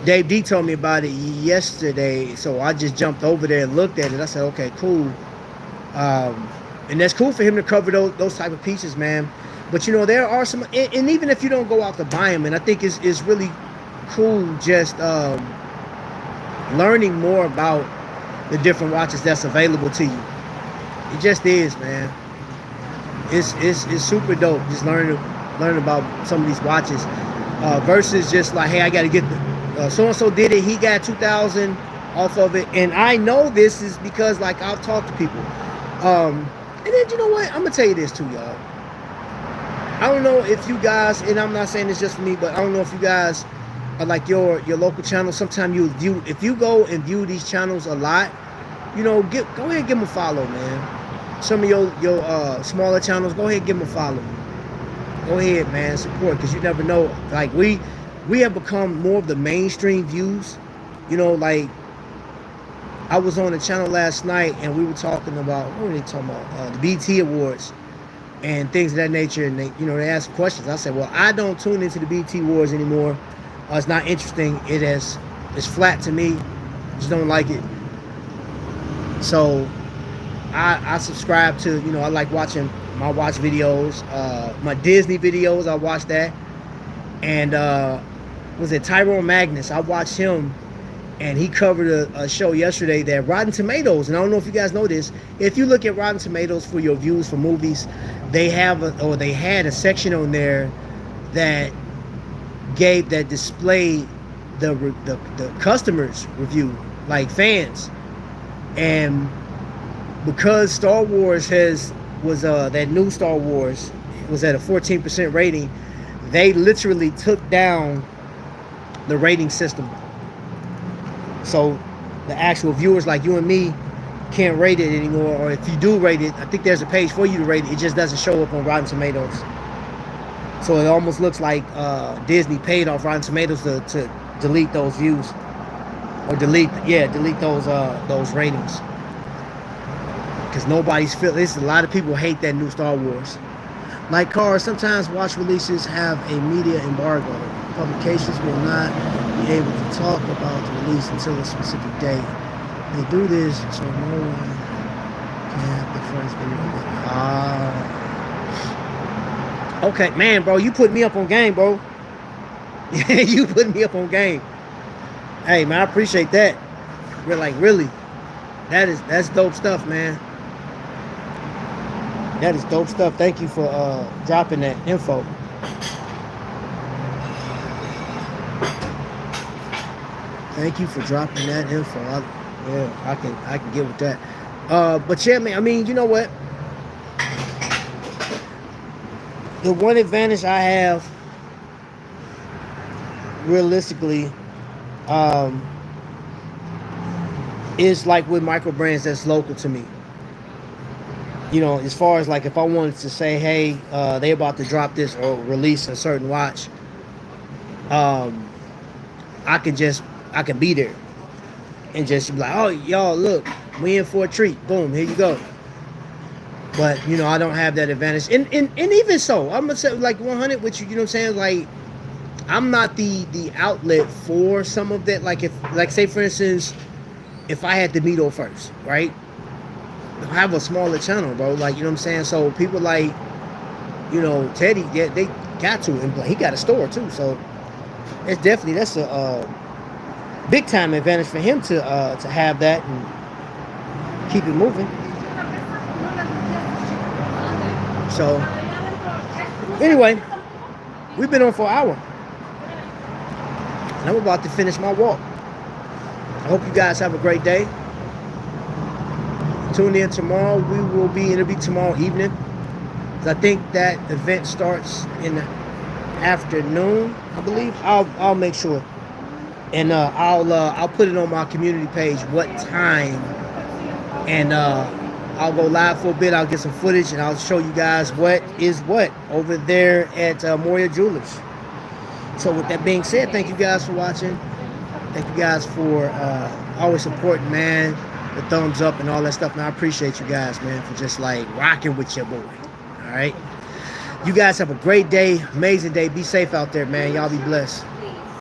Dave D told me about it yesterday, so I just jumped over there and looked at it. I said, okay, cool. And that's cool for him to cover those type of pieces, man. But you know, there are some, and even if you don't go out to buy them, and I think it's really cool just learning more about the different watches that's available to you. It just is, man. It's super dope just learning about some of these watches versus just like, hey, I got to get the so and so did it, he got 2,000 off of it. And I know this is because, like, I've talked to people, and then you know what, I'm gonna tell you this too, y'all. I don't know if you guys, and I'm not saying this just for me, but I don't know if you guys are like your local channel. Sometimes you view, if you go and view these channels a lot, you know, go ahead and give them a follow, man. Some of your smaller channels, go ahead and give them a follow. Go ahead, man, support, because you never know. Like, we have become more of the mainstream views. You know, like, I was on a channel last night and we were talking about, what were they talking about? The BT Awards and things of that nature. And they, you know, they asked questions. I said, well, I don't tune into the BT Awards anymore. It's not interesting. It's flat to me. Just don't like it. So I subscribe to, you know, I like watching my watch videos, my Disney videos. I watch that. And was it Tyrone Magnus? I watched him, and he covered a show yesterday that Rotten Tomatoes, and I don't know if you guys know this, if you look at Rotten Tomatoes for your views for movies, they had a section on there that displayed the customers' review, like fans. And because Star Wars was that new Star Wars was at a 14% rating, they literally took down the rating system. So the actual viewers like you and me can't rate it anymore, or if you do rate it, I think there's a page for you to rate it. It just doesn't show up on Rotten Tomatoes. So it almost looks like Disney paid off Rotten Tomatoes to delete those views, or delete those ratings, because nobody's this. A lot of people hate that new Star Wars. Like cars, sometimes watch releases have a media embargo. Publications will not be able to talk about the release until a specific day. They do this so no one can have the first video. Okay, man, bro, you put me up on game, bro. You put me up on game. Hey, man, I appreciate that. We're like, really, that's dope stuff, man. That is dope stuff. Thank you for dropping that info. Thank you for dropping that info. I can get with that. But yeah, man, I mean, you know what? the one advantage I have, realistically, is like with microbrands that's local to me. You know, as far as like if I wanted to say, hey, they about to drop this or release a certain watch, um, I can be there and just be like, oh, y'all, look, we in for a treat. Boom, here you go. But you know, I don't have that advantage, and even so, I'm gonna say like 100 with you. You know what I'm saying? Like, I'm not the outlet for some of that. Like if, like say for instance, if I had the Mito first, right? I have a smaller channel, bro. Like, you know what I'm saying? So people like, you know, Teddy, yeah, they got to, and he got a store too. So it's definitely, that's a big time advantage for him to have that and keep it moving. So anyway, we've been on for an hour, and I'm about to finish my walk. I hope you guys have a great day. Tune in tomorrow. It'll be tomorrow evening. I think that event starts in the afternoon, I believe. I'll make sure, and I'll put it on my community page what time, and I'll go live for a bit. I'll get some footage and I'll show you guys what is what over there at Moria Jewelers. So with that being said, thank you guys for watching. Thank you guys for always supporting, man. The thumbs up and all that stuff, man. I appreciate you guys, man, for just like rocking with your boy. All right. You guys have a great day, amazing day. Be safe out there, man. Y'all be blessed.